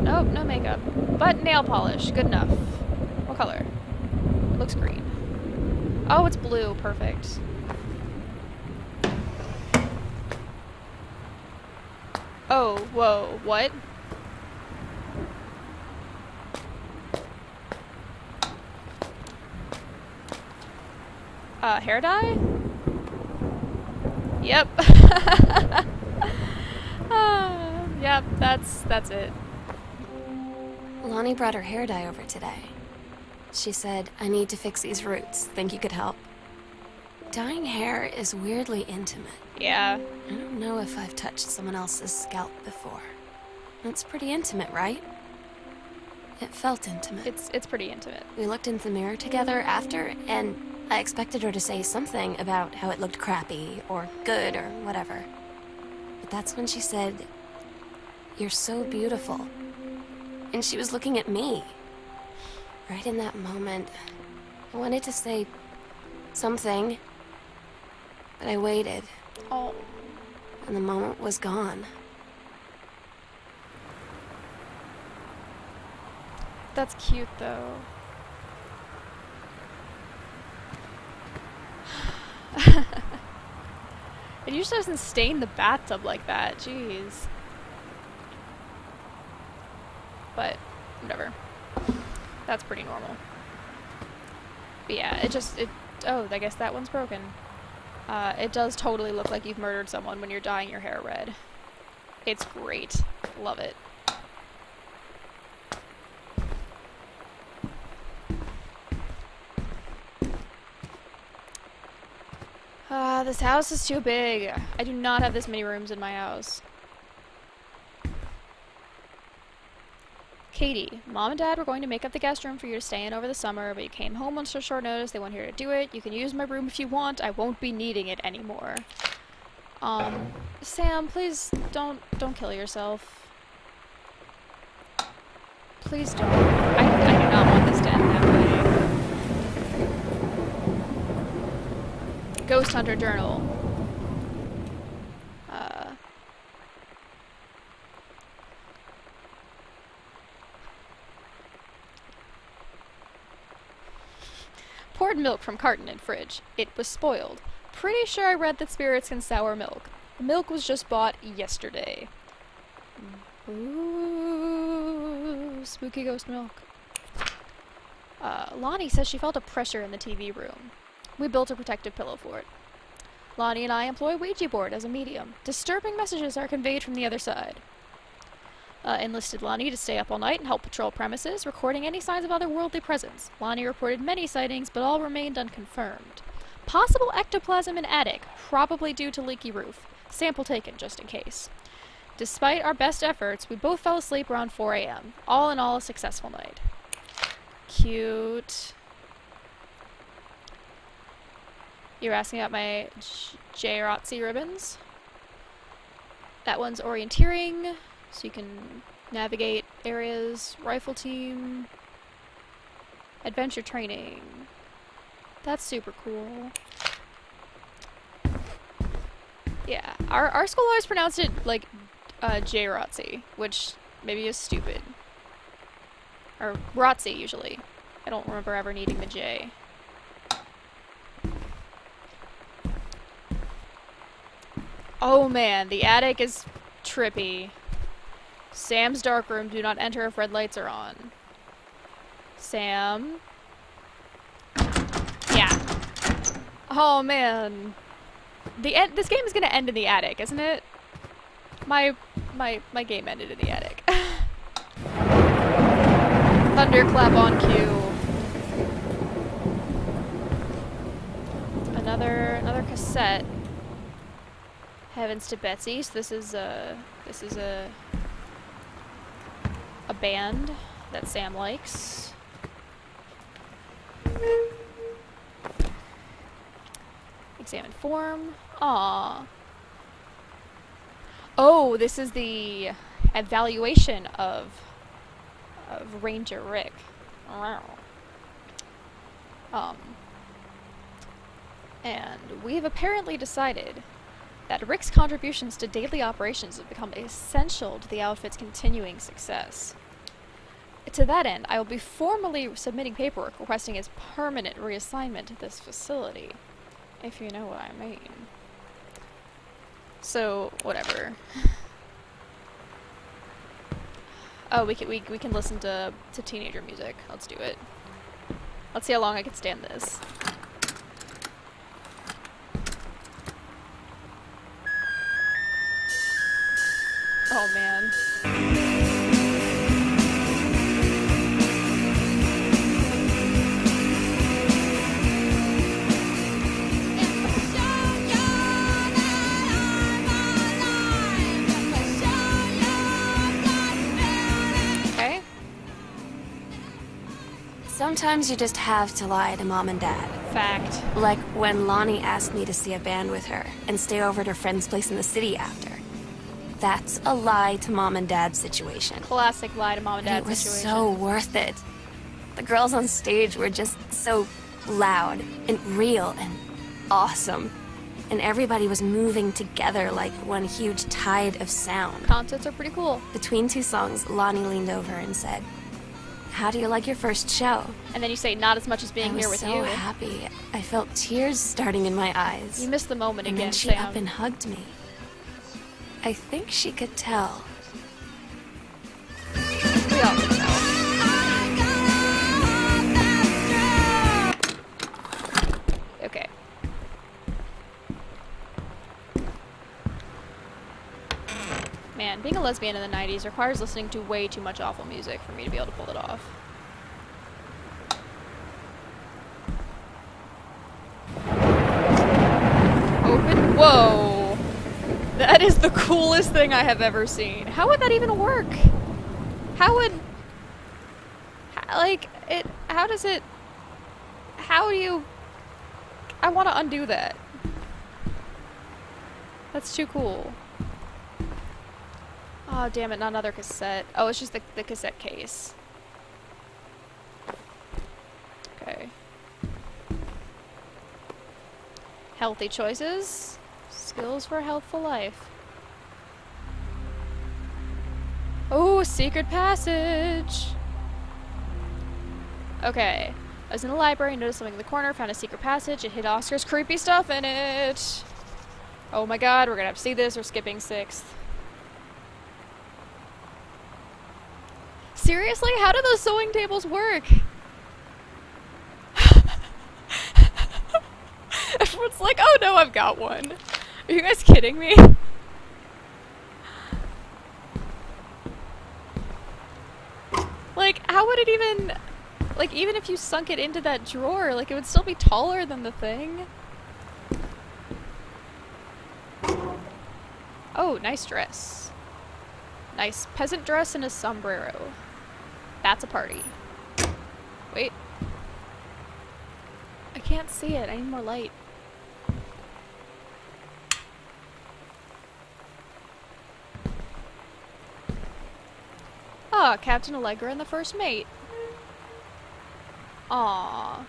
Nope, no makeup. But nail polish. Good enough. What color? It looks green. Oh, it's blue. Perfect. Oh, whoa. What? Hair dye? Yep. Yeah, Yep, that's it. Lonnie brought her hair dye over today. She said, I need to fix these roots. Think you could help? Dyeing hair is weirdly intimate. Yeah. I don't know if I've touched someone else's scalp before. It's pretty intimate, right? It felt intimate. It's pretty intimate. We looked in the mirror together after, and I expected her to say something about how it looked crappy or good or whatever. But that's when she said, you're so beautiful. And she was looking at me. Right in that moment, I wanted to say something, but I waited. Oh. And the moment was gone. That's cute, though. It usually doesn't stain the bathtub like that. Jeez. But, whatever. That's pretty normal. But yeah, oh, I guess that one's broken. It does totally look like you've murdered someone when you're dyeing your hair red. It's great. Love it. This house is too big. I do not have this many rooms in my house. Katie, Mom and Dad were going to make up the guest room for you to stay in over the summer, but you came home on so short notice they weren't here to do it. You can use my room if you want. I won't be needing it anymore. Sam, please don't kill yourself. Please don't. I do not want this to end that way. Ghost Hunter Journal. Poured milk from carton in fridge. It was spoiled. Pretty sure I read that spirits can sour milk. The milk was just bought yesterday. Ooh, spooky ghost milk. Lonnie says she felt a pressure in the TV room. We built a protective pillow for it. Lonnie and I employ Ouija board as a medium. Disturbing messages are conveyed from the other side. Enlisted Lonnie to stay up all night and help patrol premises, recording any signs of otherworldly presence. Lonnie reported many sightings, but all remained unconfirmed. Possible ectoplasm in attic, probably due to leaky roof. Sample taken, just in case. Despite our best efforts, we both fell asleep around 4 a.m. All in all, a successful night. Cute. You're asking about my JROTC ribbons? That one's orienteering, so you can navigate areas. Rifle team. Adventure training. That's super cool. Yeah, our school always pronounced it like JROTC, which maybe is stupid. Or ROTC usually. I don't remember ever needing the J. Oh man, the attic is trippy. Sam's dark room, do not enter if red lights are on. Sam? Yeah. Oh man. This game is gonna end in the attic, isn't it? My game ended in the attic. Thunderclap on cue. Another cassette. Heavens to Betsy. So this is a band that Sam likes. Examine form. Aww. Oh, this is the evaluation of Ranger Rick. And we've apparently decided that Rick's contributions to daily operations have become essential to the outfit's continuing success. To that end, I will be formally submitting paperwork requesting his permanent reassignment to this facility, if you know what I mean. So, whatever. Oh, we can listen to teenager music. Let's do it. Let's see how long I can stand this. Oh, man. Okay. Sometimes you just have to lie to Mom and Dad. Fact. Like when Lonnie asked me to see a band with her and stay over at her friend's place in the city after. That's a lie to Mom and Dad situation. Classic lie to Mom and And Dad it was situation. so worth it. The girls on stage were just so loud and real and awesome. And everybody was moving together like one huge tide of sound. Concerts are pretty cool. Between two songs, Lonnie leaned over and said, "How do you like your first show?" And then you say, not as much as being I was here with so you. happy. I felt tears starting in my eyes. You missed the moment And again, then she Sam. up and hugged me. I think she could tell. We all think so. Okay. Man, being a lesbian in the 90s requires listening to way too much awful music for me to be able to pull it off. Open. Whoa! That is the coolest thing I have ever seen. How would that even work? How would... like, it... how does it... how do you... I want to undo that. That's too cool. Oh, damn it, not another cassette. Oh, it's just the cassette case. Okay. Healthy choices. Skills for a healthful life. Oh, secret passage! Okay. I was in the library, noticed something in the corner, found a secret passage. It hid Oscar's creepy stuff in it. Oh my god, we're gonna have to see this. We're skipping 6th. Seriously? How do those sewing tables work? Everyone's like, oh no, I've got one. Are you guys kidding me? Like, how would it even... like, even if you sunk it into that drawer, like, it would still be taller than the thing. Oh, nice dress. Nice peasant dress and a sombrero. That's a party. Wait. I can't see it. I need more light. Ah, Captain Allegra and the first mate. Aww.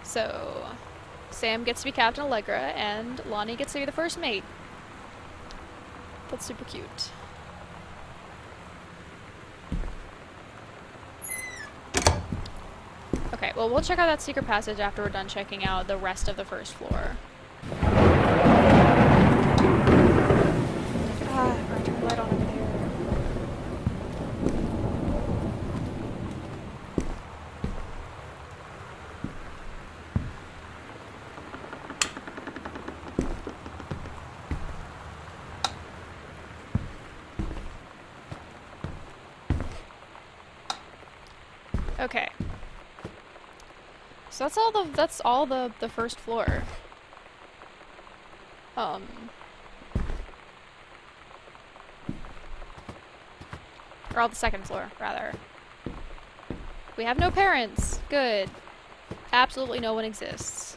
So, Sam gets to be Captain Allegra, and Lonnie gets to be the first mate. That's super cute. Okay, well, we'll check out that secret passage after we're done checking out the rest of the first floor. Ah, I'm going to turn the light on over there. Okay. So that's all the first floor. Or all the second floor, rather. We have no parents. Good. Absolutely no one exists.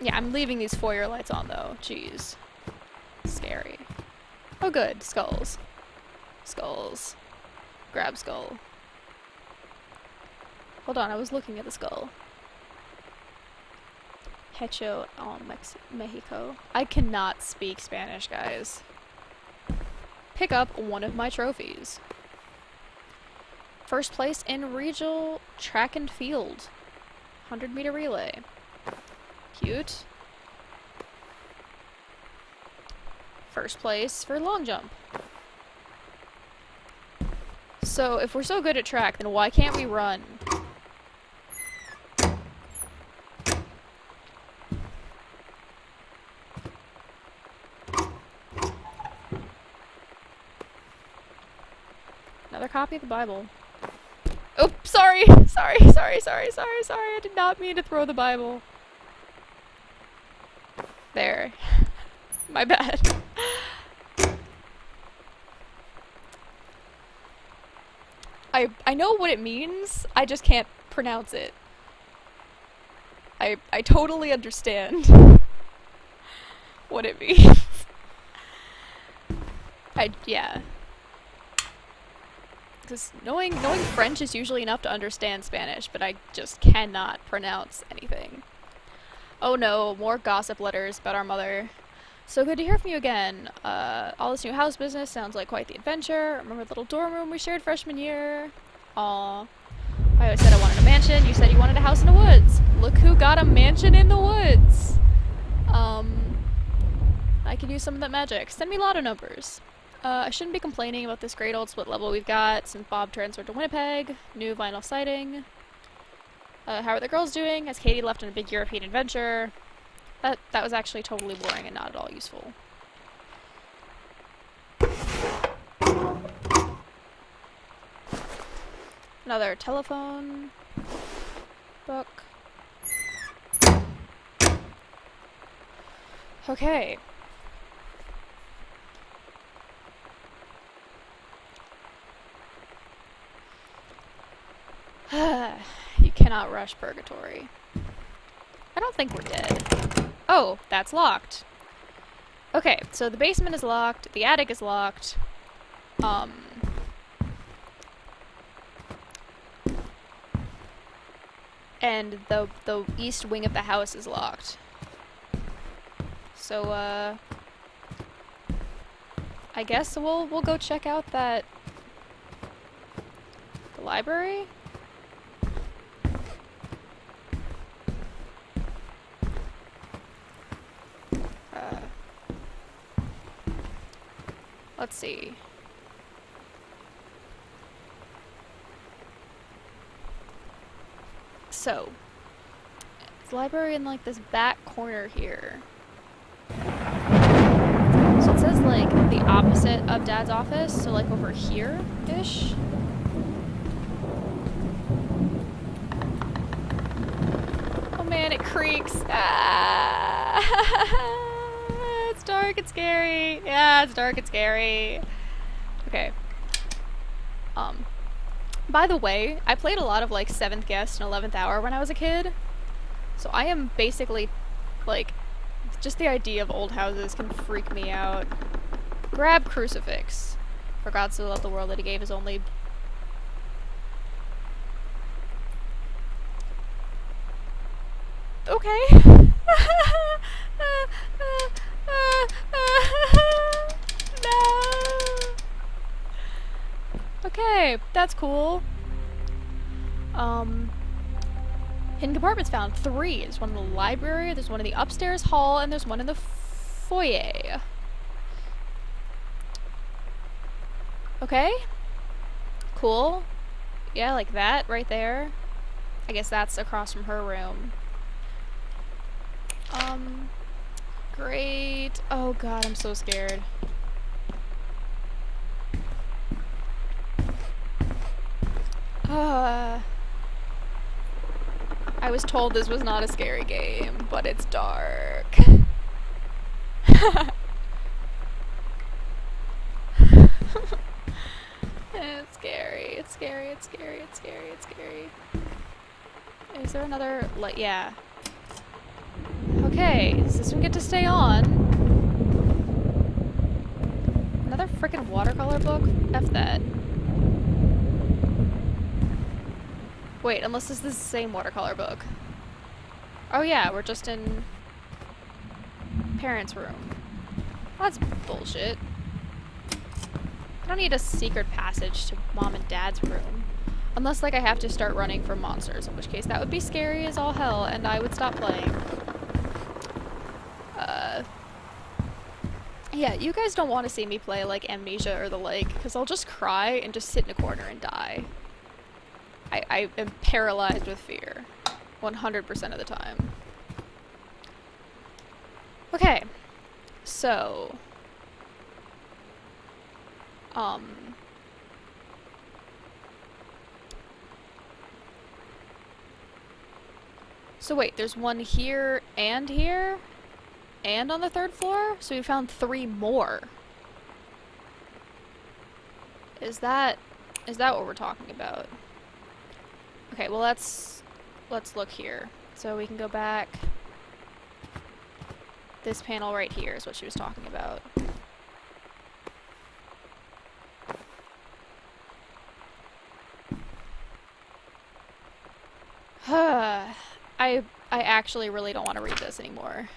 Yeah, I'm leaving these foyer lights on, though. Jeez. Scary. Oh, good. Skulls. Skulls. Grab skull. Hold on, I was looking at the skull. Hecho Mexico. I cannot speak Spanish, guys. Pick up one of my trophies. First place in regional track and field. 100-meter relay. Cute. First place for long jump. So, if we're so good at track, then why can't we run? Another copy of the Bible. Oh, sorry! Sorry. I did not mean to throw the Bible. There. My bad. I know what it means, I just can't pronounce it. I totally understand what it means. Yeah. Because knowing French is usually enough to understand Spanish, but I just cannot pronounce anything. Oh no, more gossip letters about our mother. So good to hear from you again. All this new house business sounds like quite the adventure. Remember the little dorm room we shared freshman year? Aw. I always said I wanted a mansion. You said you wanted a house in the woods. Look who got a mansion in the woods. I could use some of that magic. Send me lotto numbers. I shouldn't be complaining about this great old split level we've got since Bob transferred to Winnipeg. New vinyl siding. How are the girls doing? Has Katie left on a big European adventure? That was actually totally boring and not at all useful. Another telephone book. Okay. You cannot rush purgatory. I don't think we're dead. Oh, that's locked. Okay, so the basement is locked, the attic is locked. And the east wing of the house is locked. So, I guess we'll go check out the library? Let's see. So, it's library in like this back corner here. So it says like the opposite of Dad's office, so like over here-ish. Oh man, it creaks. Ah! It's dark and scary. Yeah, it's dark and scary. Okay. By the way, I played a lot of like 7th Guest and 11th Hour when I was a kid. So I am basically, like, just the idea of old houses can freak me out. Grab crucifix. For God so loved the world that he gave his only... Okay. No. Okay, that's cool. Hidden compartments found 3. There's one in the library, there's one in the upstairs hall, and there's one in the foyer. Okay. Cool. Yeah, like that right there. I guess that's across from her room. Great. Oh god, I'm so scared. I was told this was not a scary game, but it's dark. It's scary, it's scary, it's scary, it's scary, it's scary. Is there another light? Yeah. Okay, does this one get to stay on? Another frickin' watercolor book? F that. Wait, unless this is the same watercolor book. Oh yeah, we're just in parents' room. That's bullshit. I don't need a secret passage to Mom and Dad's room. Unless, like, I have to start running from monsters, in which case that would be scary as all hell, and I would stop playing. Yeah, you guys don't want to see me play like Amnesia or the like, because I'll just cry and just sit in a corner and die. I am paralyzed with fear. 100% of the time. Okay. So. So wait, there's one here and here? And on the 3rd floor? So we found 3 more. Is that what we're talking about? Okay, well let's look here. So we can go back. This panel right here is what she was talking about. I actually really don't want to read this anymore.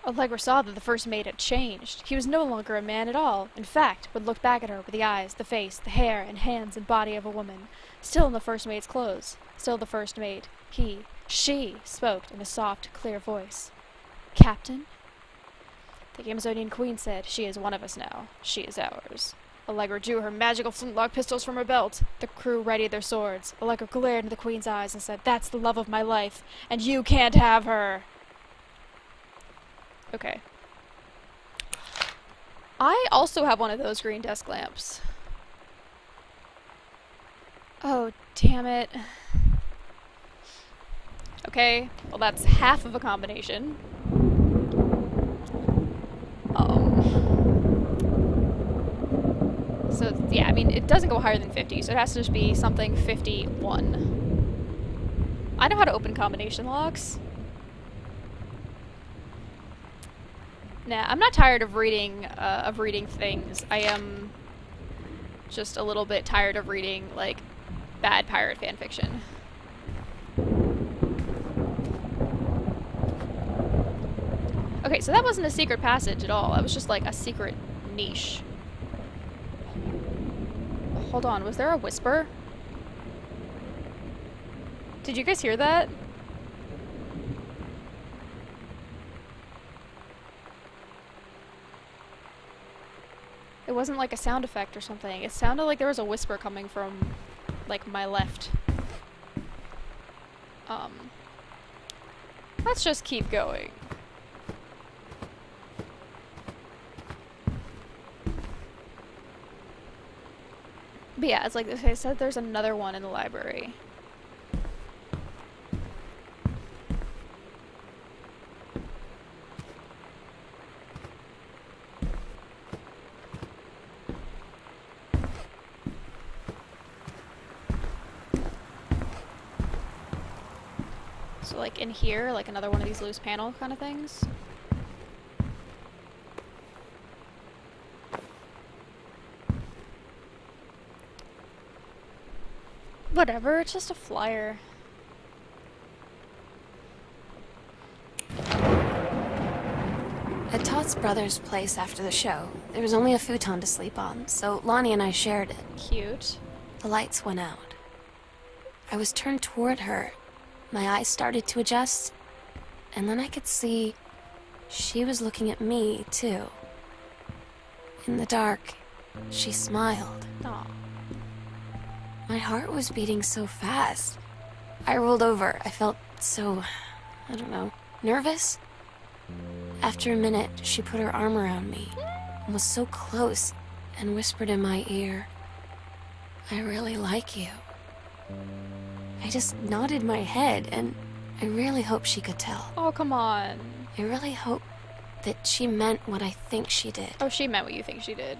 Allegra saw that the first maid had changed. He was no longer a man at all. In fact, would look back at her with the eyes, the face, the hair, and hands and body of a woman. Still in the first maid's clothes. Still the first maid. She spoke in a soft, clear voice. Captain? The Amazonian queen said, "She is one of us now. She is ours." Allegra drew her magical flintlock pistols from her belt. The crew readied their swords. Allegra glared into the queen's eyes and said, "That's the love of my life, and you can't have her." Okay. I also have one of those green desk lamps. Oh, damn it. Okay, well that's half of a combination. So, yeah, I mean, it doesn't go higher than 50, so it has to just be something 51. I know how to open combination locks. Nah, I'm not tired of reading things. I am just a little bit tired of reading, like, bad pirate fanfiction. Okay, so that wasn't a secret passage at all. That was just, like, a secret niche. Hold on, was there a whisper? Did you guys hear that? It wasn't like a sound effect or something. It sounded like there was a whisper coming from, like, my left. Let's just keep going. But yeah, it's like I said, there's another one in the library. So like in here, like another one of these loose panel kind of things. Whatever, it's just a flyer. At Todd's brother's place after the show, there was only a futon to sleep on, so Lonnie and I shared it. Cute. The lights went out. I was turned toward her. My eyes started to adjust, and then I could see she was looking at me, too. In the dark, she smiled. Aw. My heart was beating so fast. I rolled over. I felt so, I don't know, nervous. After a minute, she put her arm around me and was so close and whispered in my ear, "I really like you." I just nodded my head, and I really hope she could tell. Oh, come on. I really hope that she meant what I think she did. Oh, she meant what you think she did.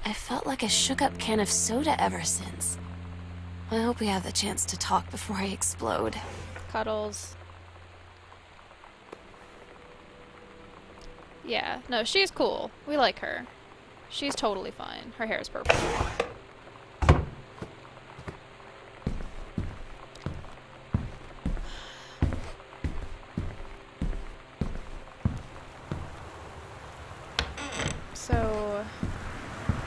I felt like a shook-up can of soda ever since. I hope we have the chance to talk before I explode. Cuddles. Yeah, no, she's cool. We like her. She's totally fine. Her hair is purple. So,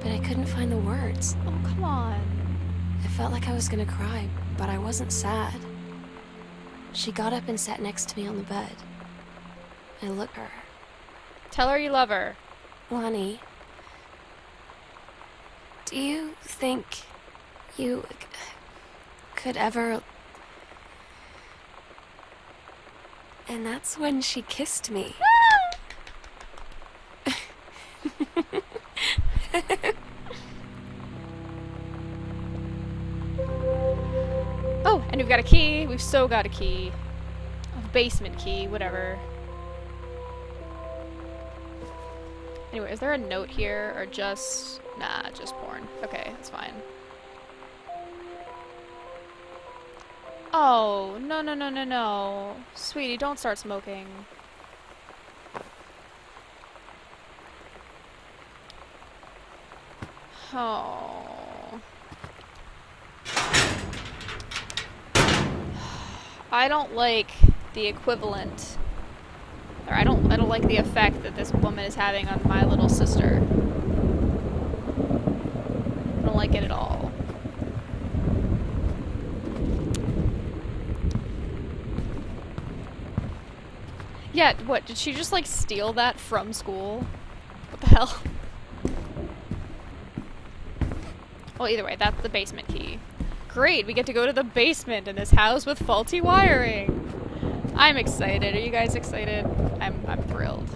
but I couldn't find the words. Oh, come on. I felt like I was gonna cry, but I wasn't sad. She got up and sat next to me on the bed. I looked at her. Tell her you love her. Lonnie, do you think you could ever... And that's when she kissed me. Oh, and we've got a key. We've so got a key. A basement key, whatever. Anyway, is there a note here or just... Nah, just porn. Okay, that's fine. Oh, no, no, no, no, no. Sweetie, don't start smoking. Oh. I don't like the equivalent, or I don't like the effect that this woman is having on my little sister. I don't like it at all. Yeah, what, did she just like steal that from school? What the hell? Well, either way, that's the basement key. Great, we get to go to the basement in this house with faulty wiring. I'm excited. Are you guys excited? I'm thrilled.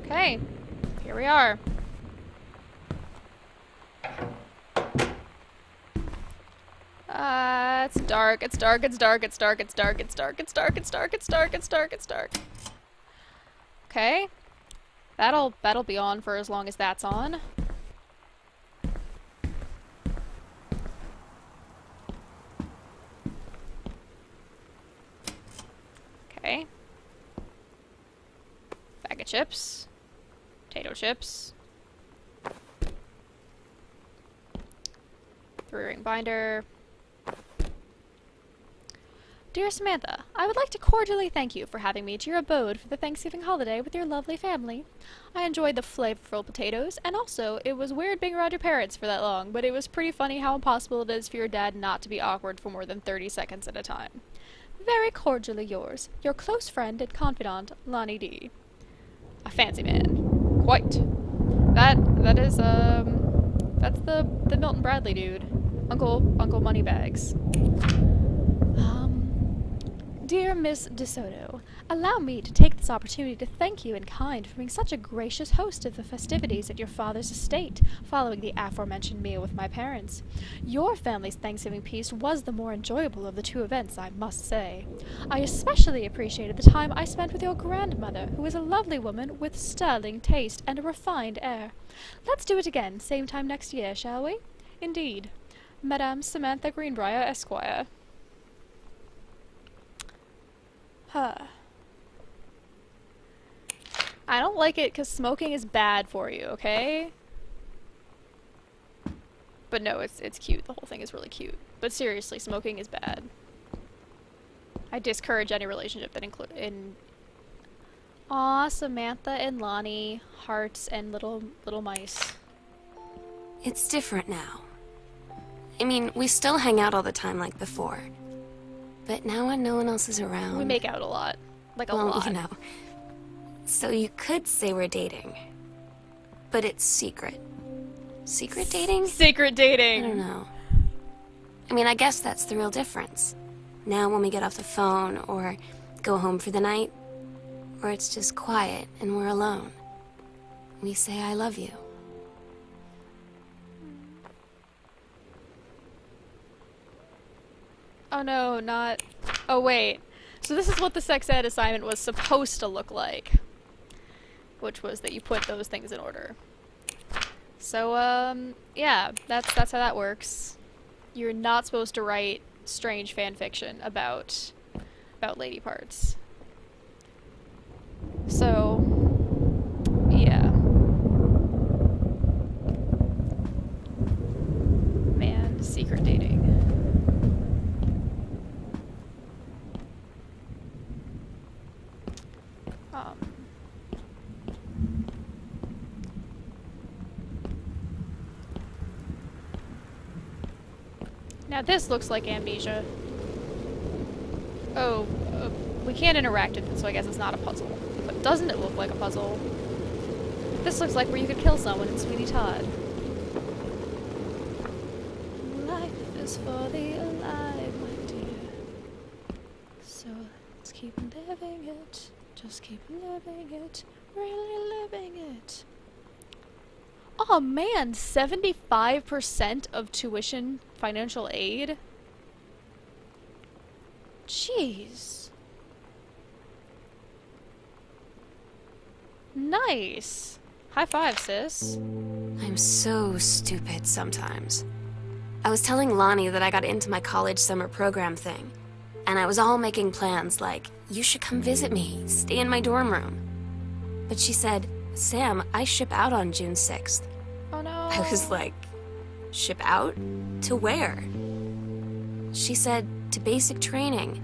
Okay, here we are. It's dark, it's dark, it's dark, it's dark, it's dark, it's dark, it's dark, it's dark, it's dark, it's dark, it's dark. Okay. That'll be on for as long as that's on. Okay. Bag of chips. Potato chips. 3-ring binder. Dear Samantha, I would like to cordially thank you for having me to your abode for the Thanksgiving holiday with your lovely family. I enjoyed the flavorful potatoes, and also, it was weird being around your parents for that long, but it was pretty funny how impossible it is for your dad not to be awkward for more than 30 seconds at a time. Very cordially yours, your close friend and confidant, Lonnie D. A fancy man. Quite. That is, that's the Milton Bradley dude. Uncle Moneybags. Dear Miss DeSoto, allow me to take this opportunity to thank you in kind for being such a gracious host of the festivities at your father's estate, following the aforementioned meal with my parents. Your family's Thanksgiving feast was the more enjoyable of the two events, I must say. I especially appreciated the time I spent with your grandmother, who is a lovely woman with sterling taste and a refined air. Let's do it again, same time next year, shall we? Indeed. Madame Samantha Greenbrier, Esquire. I don't like it because smoking is bad for you, okay? But no, it's cute. The whole thing is really cute. But seriously, smoking is bad. I discourage any relationship that include Aw, Samantha and Lonnie, hearts and little mice. It's different now. I mean, we still hang out all the time like before. But now when no one else is around... We make out a lot. Like a well, lot. You know. So you could say we're dating. But it's secret. Secret dating? Secret dating! I don't know. I mean, I guess that's the real difference. Now when we get off the phone, or go home for the night, or it's just quiet and we're alone, we say I love you. Oh no, not... Oh wait. So this is what the sex ed assignment was supposed to look like. Which was that you put those things in order. So, yeah, that's how that works. You're not supposed to write strange fan fiction about lady parts. So, yeah. Man, secret dating. Now this looks like amnesia. Oh, we can't interact with it, so I guess it's not a puzzle. But doesn't it look like a puzzle? This looks like where you could kill someone in Sweeney Todd. Life is for the alive, my dear. So let's keep living it. Just keep living it. Really living it. Oh man, 75% of tuition financial aid? Jeez. Nice. High five, sis. I'm so stupid sometimes. I was telling Lonnie that I got into my college summer program thing, and I was all making plans like, you should come visit me, stay in my dorm room. But she said, Sam, I ship out on June 6th. Oh no. I was like, ship out? To where? She said, to basic training.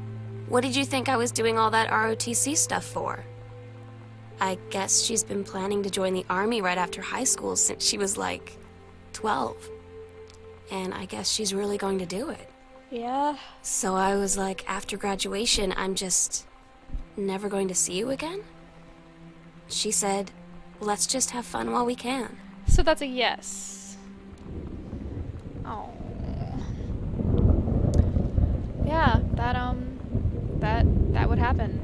What did you think I was doing all that ROTC stuff for? I guess she's been planning to join the army right after high school since she was like 12. And I guess she's really going to do it. Yeah. So I was like, after graduation, I'm just never going to see you again? She said, let's just have fun while we can. So that's a yes. Oh. Yeah, that would happen.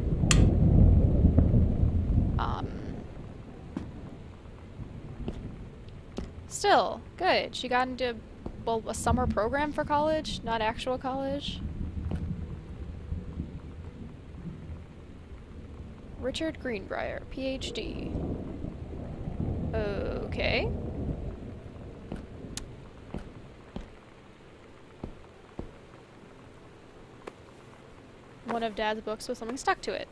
Still, good. She got into, well, a summer program for college, not actual college. Richard Greenbrier, PhD. Okay. One of Dad's books with something stuck to it.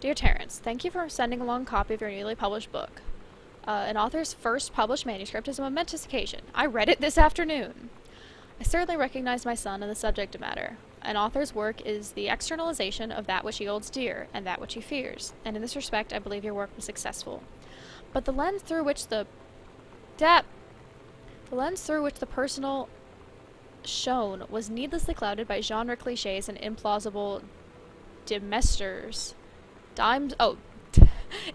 Dear Terrence, thank you for sending along a copy of your newly published book. An author's first published manuscript is a momentous occasion. I read it this afternoon. I certainly recognize my son in the subject matter. An author's work is the externalization of that which he holds dear and that which he fears, and in this respect I believe your work was successful. But the lens through which the personal shone was needlessly clouded by genre cliches and implausible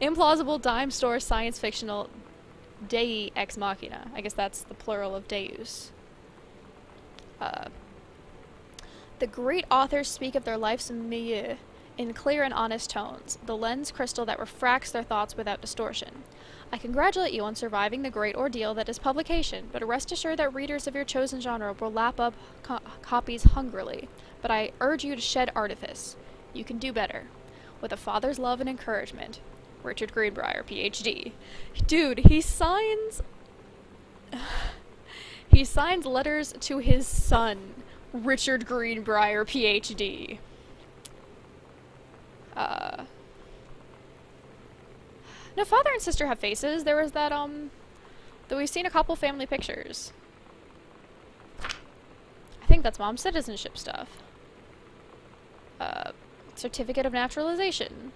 implausible dime store science fictional Dei ex machina. I guess that's the plural of Deus. The great authors speak of their life's milieu in clear and honest tones, the lens crystal that refracts their thoughts without distortion. I congratulate you on surviving the great ordeal that is publication, but rest assured that readers of your chosen genre will lap up copies hungrily. But I urge you to shed artifice. You can do better. With a father's love and encouragement, Richard Greenbrier, PhD. Dude, he signs letters to his son, Richard Greenbrier, PhD. No, father and sister have faces. There was that we've seen a couple family pictures. I think that's mom's citizenship stuff. Certificate of naturalization.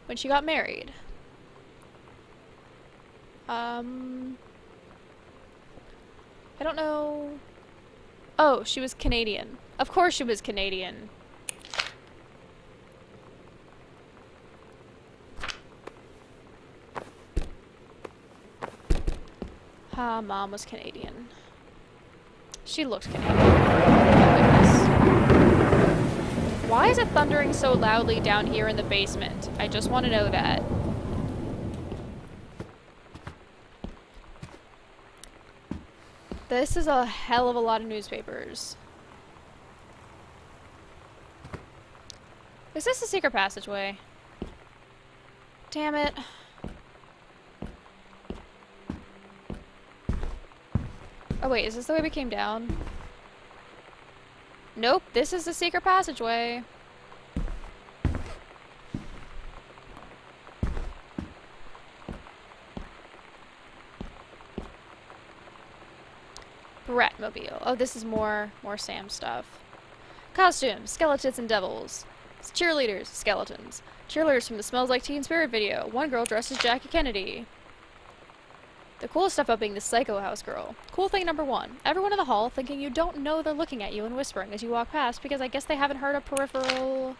When she got married. I don't know. Oh, she was Canadian. Of course she was Canadian. Mom was Canadian. She looked Canadian. Oh, goodness. Why is it thundering so loudly down here in the basement? I just want to know that. This is a hell of a lot of newspapers. Is this a secret passageway? Damn it. Oh wait, is this the way we came down? Nope, this is the secret passageway. Bratmobile. Oh, this is more Sam stuff. Costumes, skeletons and devils. Cheerleaders, skeletons. Cheerleaders from the Smells Like Teen Spirit video. One girl dressed as Jackie Kennedy. The coolest stuff about being the psycho house girl. Cool thing number 1. Everyone in the hall thinking you don't know they're looking at you and whispering as you walk past because I guess they haven't heard a peripheral...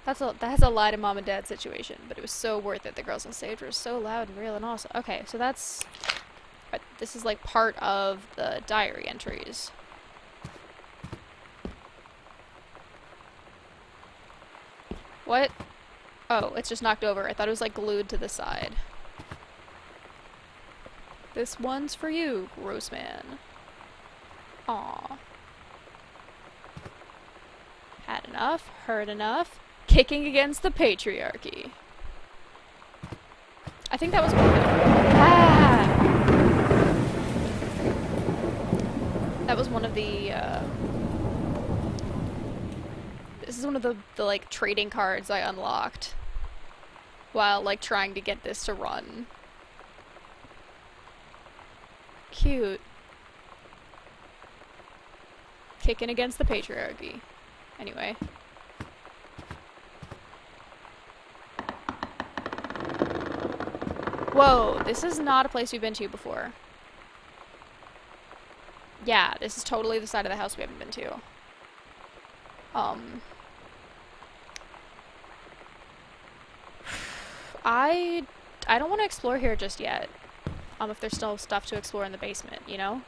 That's a lie to mom and dad situation, but it was so worth it. The girls on stage were so loud and real and awesome. Okay, so that's... This is like part of the diary entries. What? Oh, it's just knocked over. I thought it was like glued to the side. This one's for you, gross man. Aw. Had enough, heard enough. Kicking against the patriarchy. I think that was one of the... That was one of the, This is one of the like, trading cards I unlocked. While, like, trying to get this to run. Cute. Kicking against the patriarchy. Anyway. Whoa, this is not a place we've been to before. Yeah, this is totally the side of the house we haven't been to. I don't want to explore here just yet. If there's still stuff to explore in the basement, you know?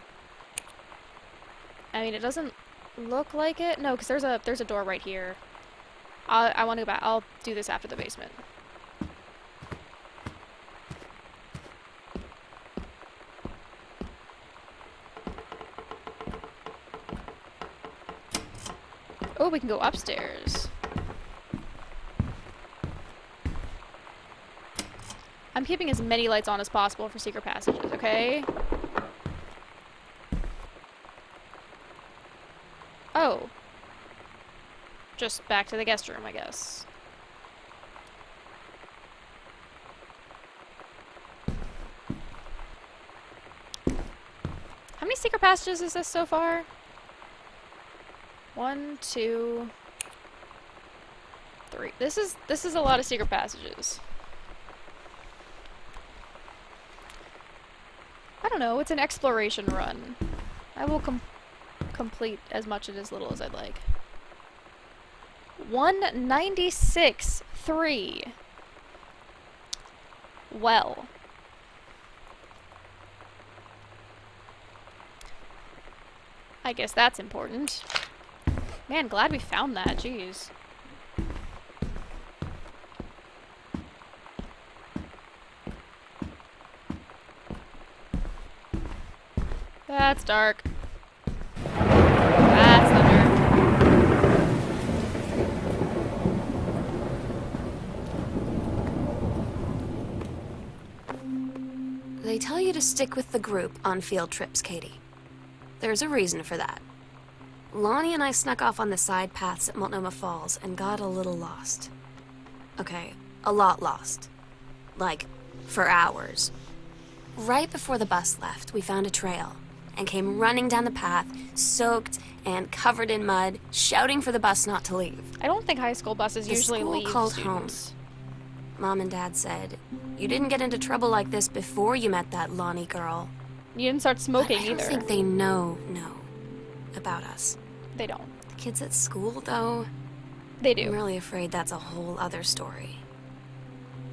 I mean, it doesn't look like it. No, because there's a door right here. I want to go back. I'll do this after the basement. Oh, we can go upstairs. I'm keeping as many lights on as possible for secret passages, okay? Oh. Just back to the guest room, I guess. How many secret passages is this so far? 1, 2, 3. This is a lot of secret passages. I don't know, it's an exploration run. I will complete as much and as little as I'd like. 196.3. Well. I guess that's important. Man, glad we found that, jeez. That's dark. That's thunder. They tell you to stick with the group on field trips, Katie. There's a reason for that. Lonnie and I snuck off on the side paths at Multnomah Falls and got a little lost. Okay, a lot lost. Like, for hours. Right before the bus left, we found a trail and came running down the path, soaked and covered in mud, shouting for the bus not to leave. I don't think high school buses The usually school leave called students. home. Mom and Dad said, "You didn't get into trouble like this before you met that Lonnie girl." You didn't start smoking But I don't either. think they know about us. They don't. The kids at school, though, They I'm do. really afraid that's a whole other story.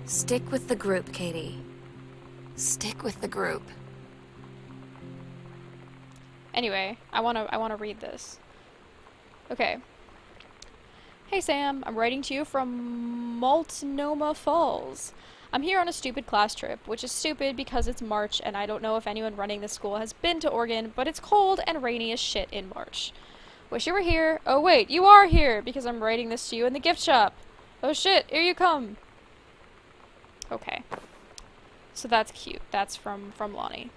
Stick with the group, Katie. Stick with the group. Anyway, I wanna read this. Okay. Hey Sam, I'm writing to you from Multnomah Falls. I'm here on a stupid class trip, which is stupid because it's March and I don't know if anyone running this school has been to Oregon, but it's cold and rainy as shit in March. Wish you were here. Oh wait, you are here because I'm writing this to you in the gift shop. Oh shit, here you come. Okay. So that's cute. That's from Lonnie.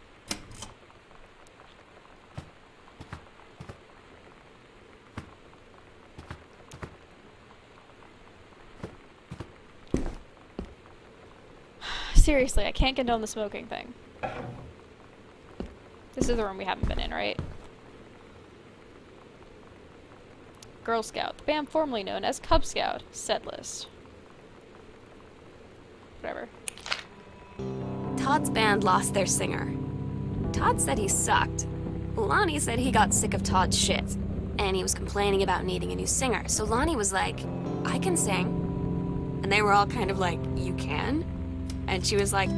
Seriously, I can't condone the smoking thing. This is the room we haven't been in, right? Girl Scout. The band formerly known as Cub Scout. Set list. Whatever. Todd's band lost their singer. Todd said he sucked. Lonnie said he got sick of Todd's shit, and he was complaining about needing a new singer. So Lonnie was like, I can sing. And they were all kind of like, you can? And she was like,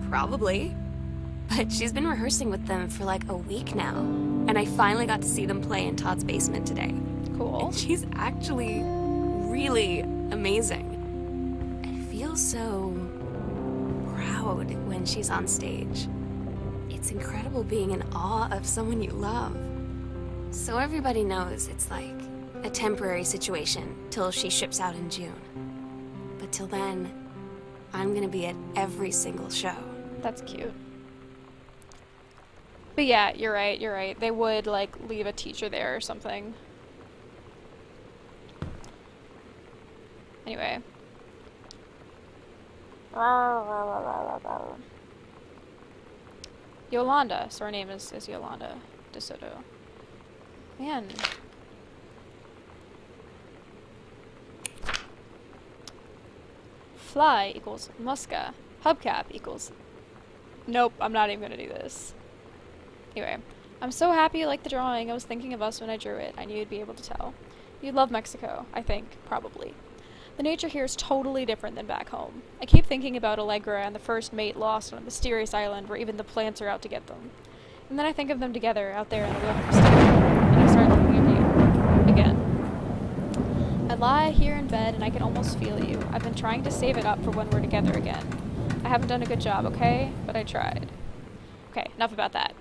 probably. But she's been rehearsing with them for like a week now. And I finally got to see them play in Todd's basement today. Cool. And she's actually really amazing. I feel so proud when she's on stage. It's incredible being in awe of someone you love. So everybody knows it's like a temporary situation till she ships out in June. But till then, I'm gonna be at every single show. That's cute. But yeah, you're right. They would, like, leave a teacher there or something. Anyway. Yolanda. So her name is Yolanda De Soto. Man. Fly equals Musca. Hubcap equals... Nope, I'm not even gonna do this. Anyway, I'm so happy you liked the drawing. I was thinking of us when I drew it. I knew you'd be able to tell. You'd love Mexico, I think, probably. The nature here is totally different than back home. I keep thinking about Allegra and the first mate lost on a mysterious island where even the plants are out to get them. And then I think of them together out there in the wilderness and I start thinking of you. Again. I lie here in bed and I can almost feel you. I've been trying to save it up for when we're together again. I haven't done a good job, okay? But I tried. Okay, enough about that.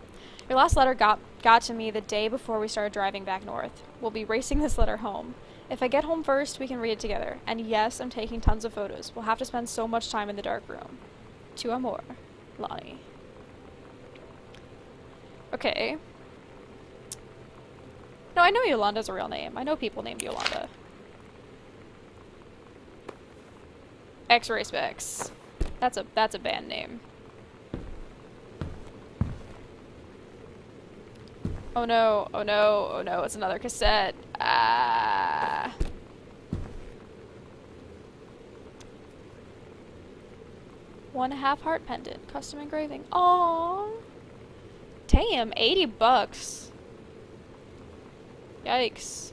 Your last letter got to me the day before we started driving back north. We'll be racing this letter home. If I get home first, we can read it together. And yes, I'm taking tons of photos. We'll have to spend so much time in the dark room. Tu amor, Lonnie. Okay. No, I know Yolanda's a real name. I know people named Yolanda. X-Ray Specs. That's a band name. Oh no, oh no, oh no, it's another cassette. Ah. 1.5 heart pendant, custom engraving. Aww. Damn, $80. Yikes.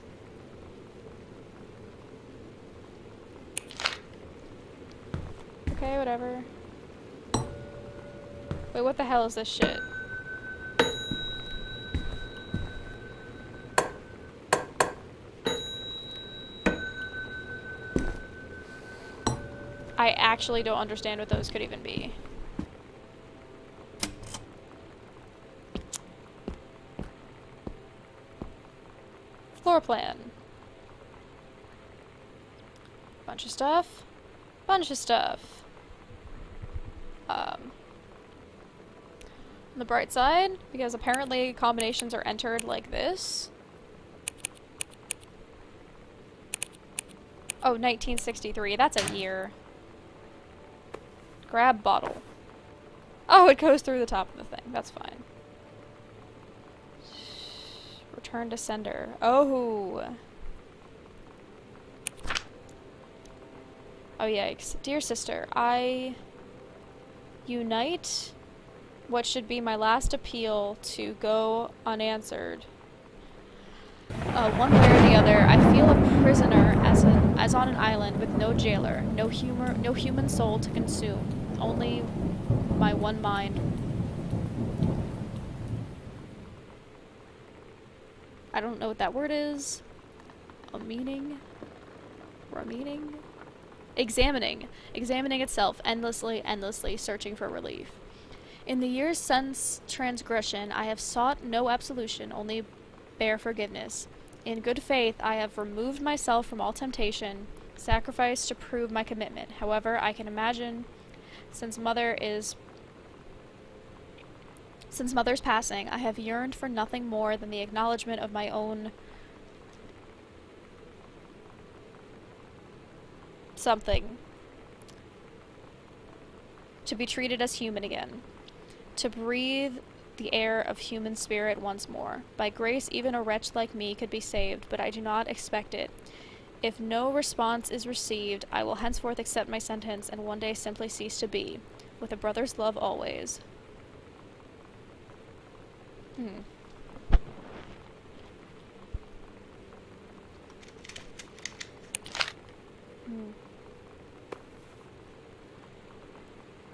Okay, whatever. Wait, what the hell is this shit? I actually don't understand what those could even be. Floor plan. Bunch of stuff. Bunch of stuff. On the bright side, because apparently combinations are entered like this. Oh, 1963. That's a year. Grab bottle. Oh, it goes through the top of the thing. That's fine. Return to sender. Oh. Oh, yikes. Dear sister, I unite what should be my last appeal to go unanswered. One way or the other, I feel a prisoner as on an island with no jailer, no human soul to consume, only my one mind. I don't know what that word is. A meaning? Or a meaning? Examining itself endlessly, searching for relief. In the years since transgression, I have sought no absolution, only bare forgiveness. In good faith, I have removed myself from all temptation, sacrificed to prove my commitment. However, I can imagine, since mother's passing, I have yearned for nothing more than the acknowledgement of my own something. To be treated as human again. To breathe the air of human spirit once more. By grace, even a wretch like me could be saved, but I do not expect it. If no response is received, I will henceforth accept my sentence and one day simply cease to be. With a brother's love always.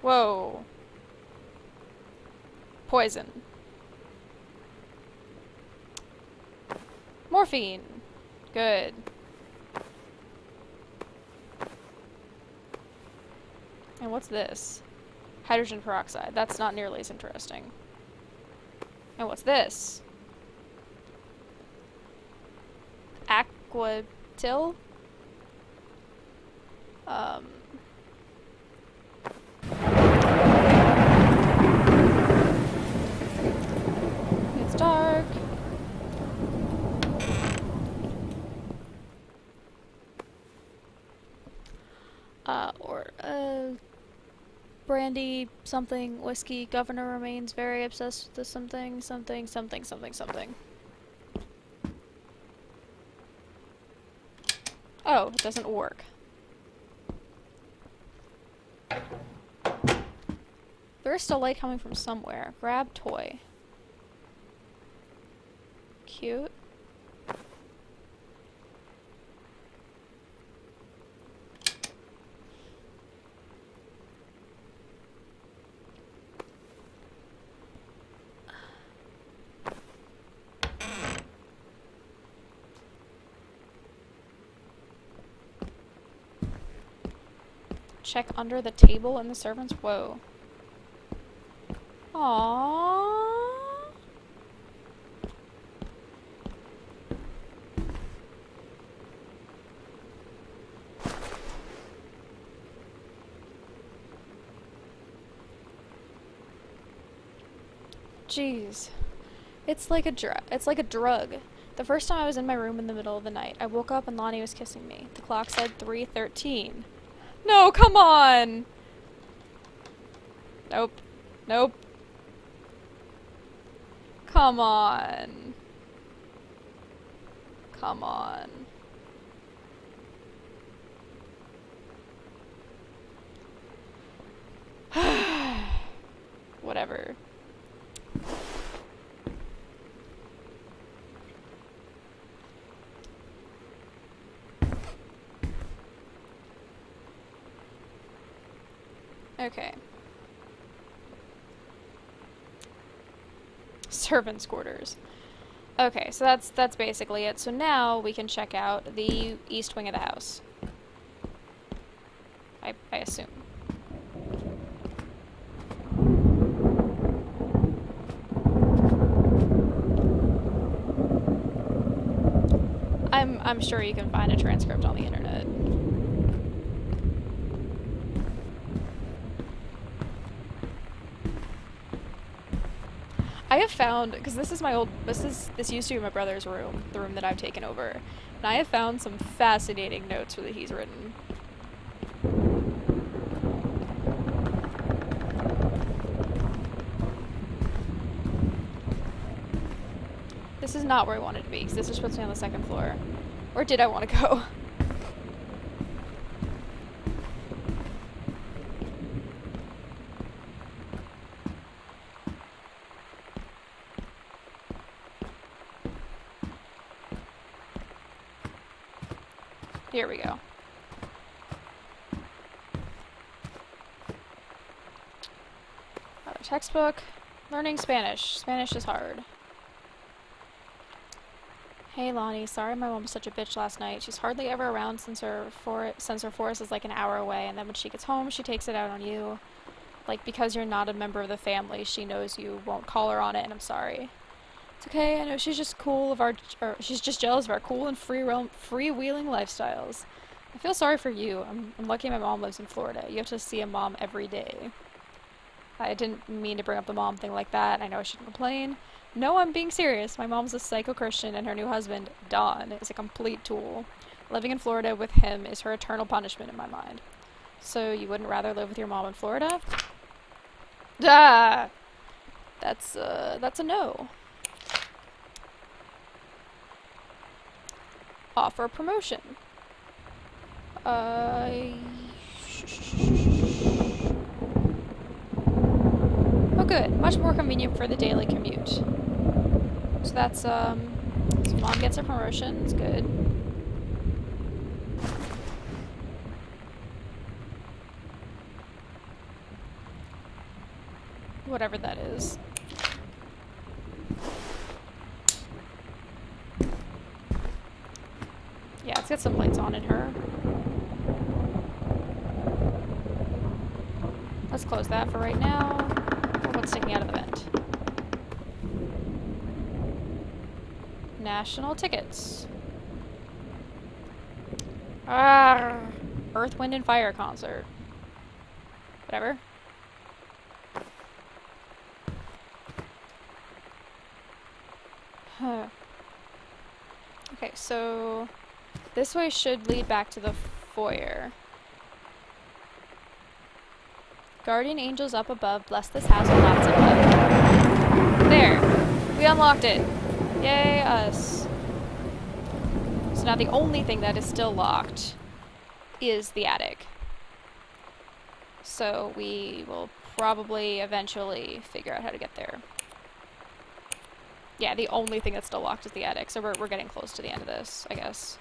Whoa. Poison. Morphine. Good. And what's this? Hydrogen peroxide. That's not nearly as interesting. And what's this? Aquatil? It's dark. Brandy, something, whiskey. Governor remains very obsessed with the something, something, something, something, something. Oh, it doesn't work. There is still light coming from somewhere. Grab toy. Cute. Check under the table in the servants. Whoa. Aww. Jeez. It's like a drug. The first time I was in my room in the middle of the night, I woke up and Lonnie was kissing me. The clock said 3:13. No, come on! Nope. Nope. Come on. Come on. Whatever. Okay. Servants' quarters. Okay, so that's basically it. So now we can check out the east wing of the house. I assume. I'm sure you can find a transcript on the internet. I have found, because this used to be my brother's room, the room that I've taken over, and I have found some fascinating notes that he's written. This is not where I wanted to be, because this just puts me on the second floor. Where did I want to go? Here we go. Another textbook. Learning Spanish. Spanish is hard. Hey Lonnie, sorry my mom was such a bitch last night. She's hardly ever around since her forest is like an hour away, and then when she gets home, she takes it out on you. Like, because you're not a member of the family, she knows you won't call her on it, and I'm sorry. It's okay, I know she's just she's just jealous of our cool and freewheeling lifestyles. I feel sorry for you. I'm lucky my mom lives in Florida. You have to see a mom every day. I didn't mean to bring up the mom thing like that. I know I shouldn't complain. No, I'm being serious. My mom's a psycho-Christian, and her new husband, Don, is a complete tool. Living in Florida with him is her eternal punishment in my mind. So you wouldn't rather live with your mom in Florida? Ah! That's a no. Offer promotion. Good. Much more convenient for the daily commute. So that's, so Mom gets a promotion. It's good. Whatever that is. Yeah, let's get some lights on in her. Let's close that for right now. For what's sticking out of the vent. National tickets. Earth, Wind, and Fire concert. Whatever. Huh. Okay, so this way should lead back to the foyer. Guardian angels up above, bless this house with lots of love. There! We unlocked it! Yay, us. So now the only thing that is still locked is the attic. So we will probably eventually figure out how to get there. Yeah, the only thing that's still locked is the attic, so we're getting close to the end of this, I guess.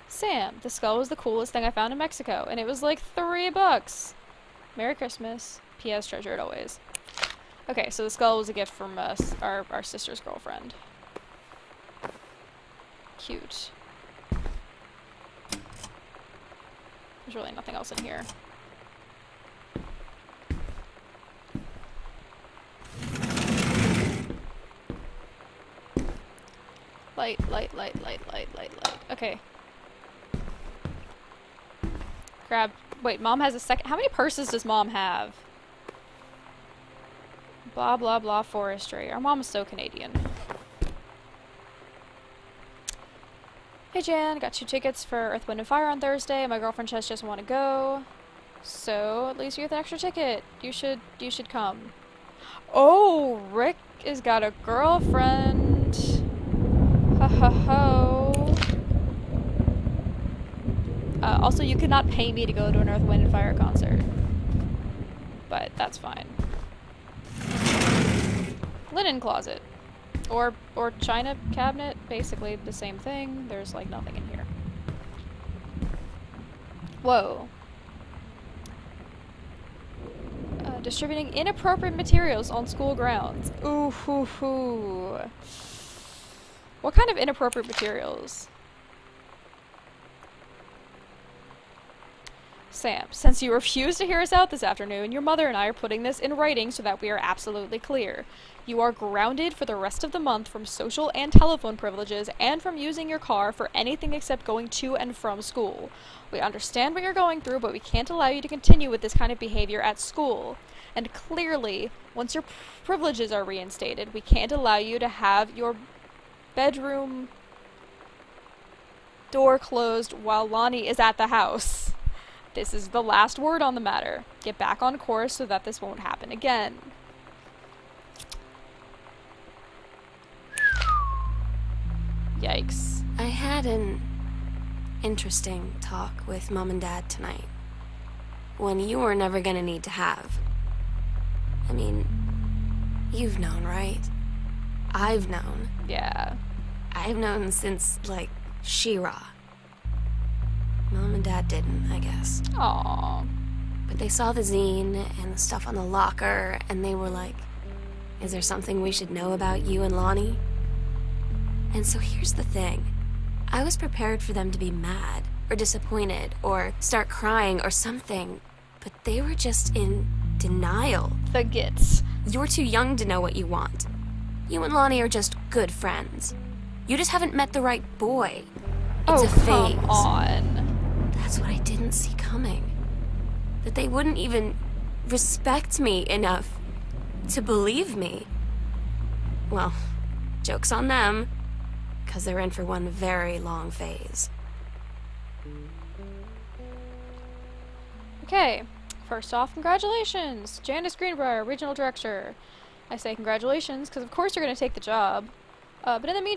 Sam, the skull was the coolest thing I found in Mexico, and it was like $3. Merry Christmas. P.S. Treasure it always. Okay, so the skull was a gift from us, our sister's girlfriend. Cute. There's really nothing else in here. Light. Okay. Grab. Wait, Mom has a second. How many purses does Mom have? Blah, blah, blah, forestry. Our mom is so Canadian. Hey, Jan. Got 2 tickets for Earth, Wind, and Fire on Thursday. My girlfriend just doesn't want to go. So, at least you get an extra ticket. You should come. Oh, Rick has got a girlfriend. Ho ho ho. Also, you could not pay me to go to an Earth, Wind, and Fire concert. But that's fine. Linen closet. Or china cabinet. Basically the same thing. There's like nothing in here. Whoa. Distributing inappropriate materials on school grounds. Ooh hoo hoo. What kind of inappropriate materials? Sam, since you refused to hear us out this afternoon, your mother and I are putting this in writing so that we are absolutely clear. You are grounded for the rest of the month from social and telephone privileges and from using your car for anything except going to and from school. We understand what you're going through, but we can't allow you to continue with this kind of behavior at school. And clearly, once your privileges are reinstated, we can't allow you to have your bedroom door closed while Lonnie is at the house. This is the last word on the matter. Get back on course so that this won't happen again. Yikes. I had an interesting talk with Mom and Dad tonight. One you were never gonna need to have. I mean, you've known, right? I've known. Yeah. I've known since, like, She-Ra. Mom and Dad didn't, I guess. Aww. But they saw the zine and the stuff on the locker, and they were like, is there something we should know about you and Lonnie? And so here's the thing. I was prepared for them to be mad, or disappointed, or start crying, or something. But they were just in denial. The gits. You're too young to know what you want. You and Lonnie are just good friends. You just haven't met the right boy. It's a phase. Come on. That's what I didn't see coming. That they wouldn't even respect me enough to believe me. Well, joke's on them, because they're in for one very long phase. Okay. First off, congratulations! Janice Greenbrier, Regional Director. I say congratulations, because of course you're going to take the job. But in the meantime,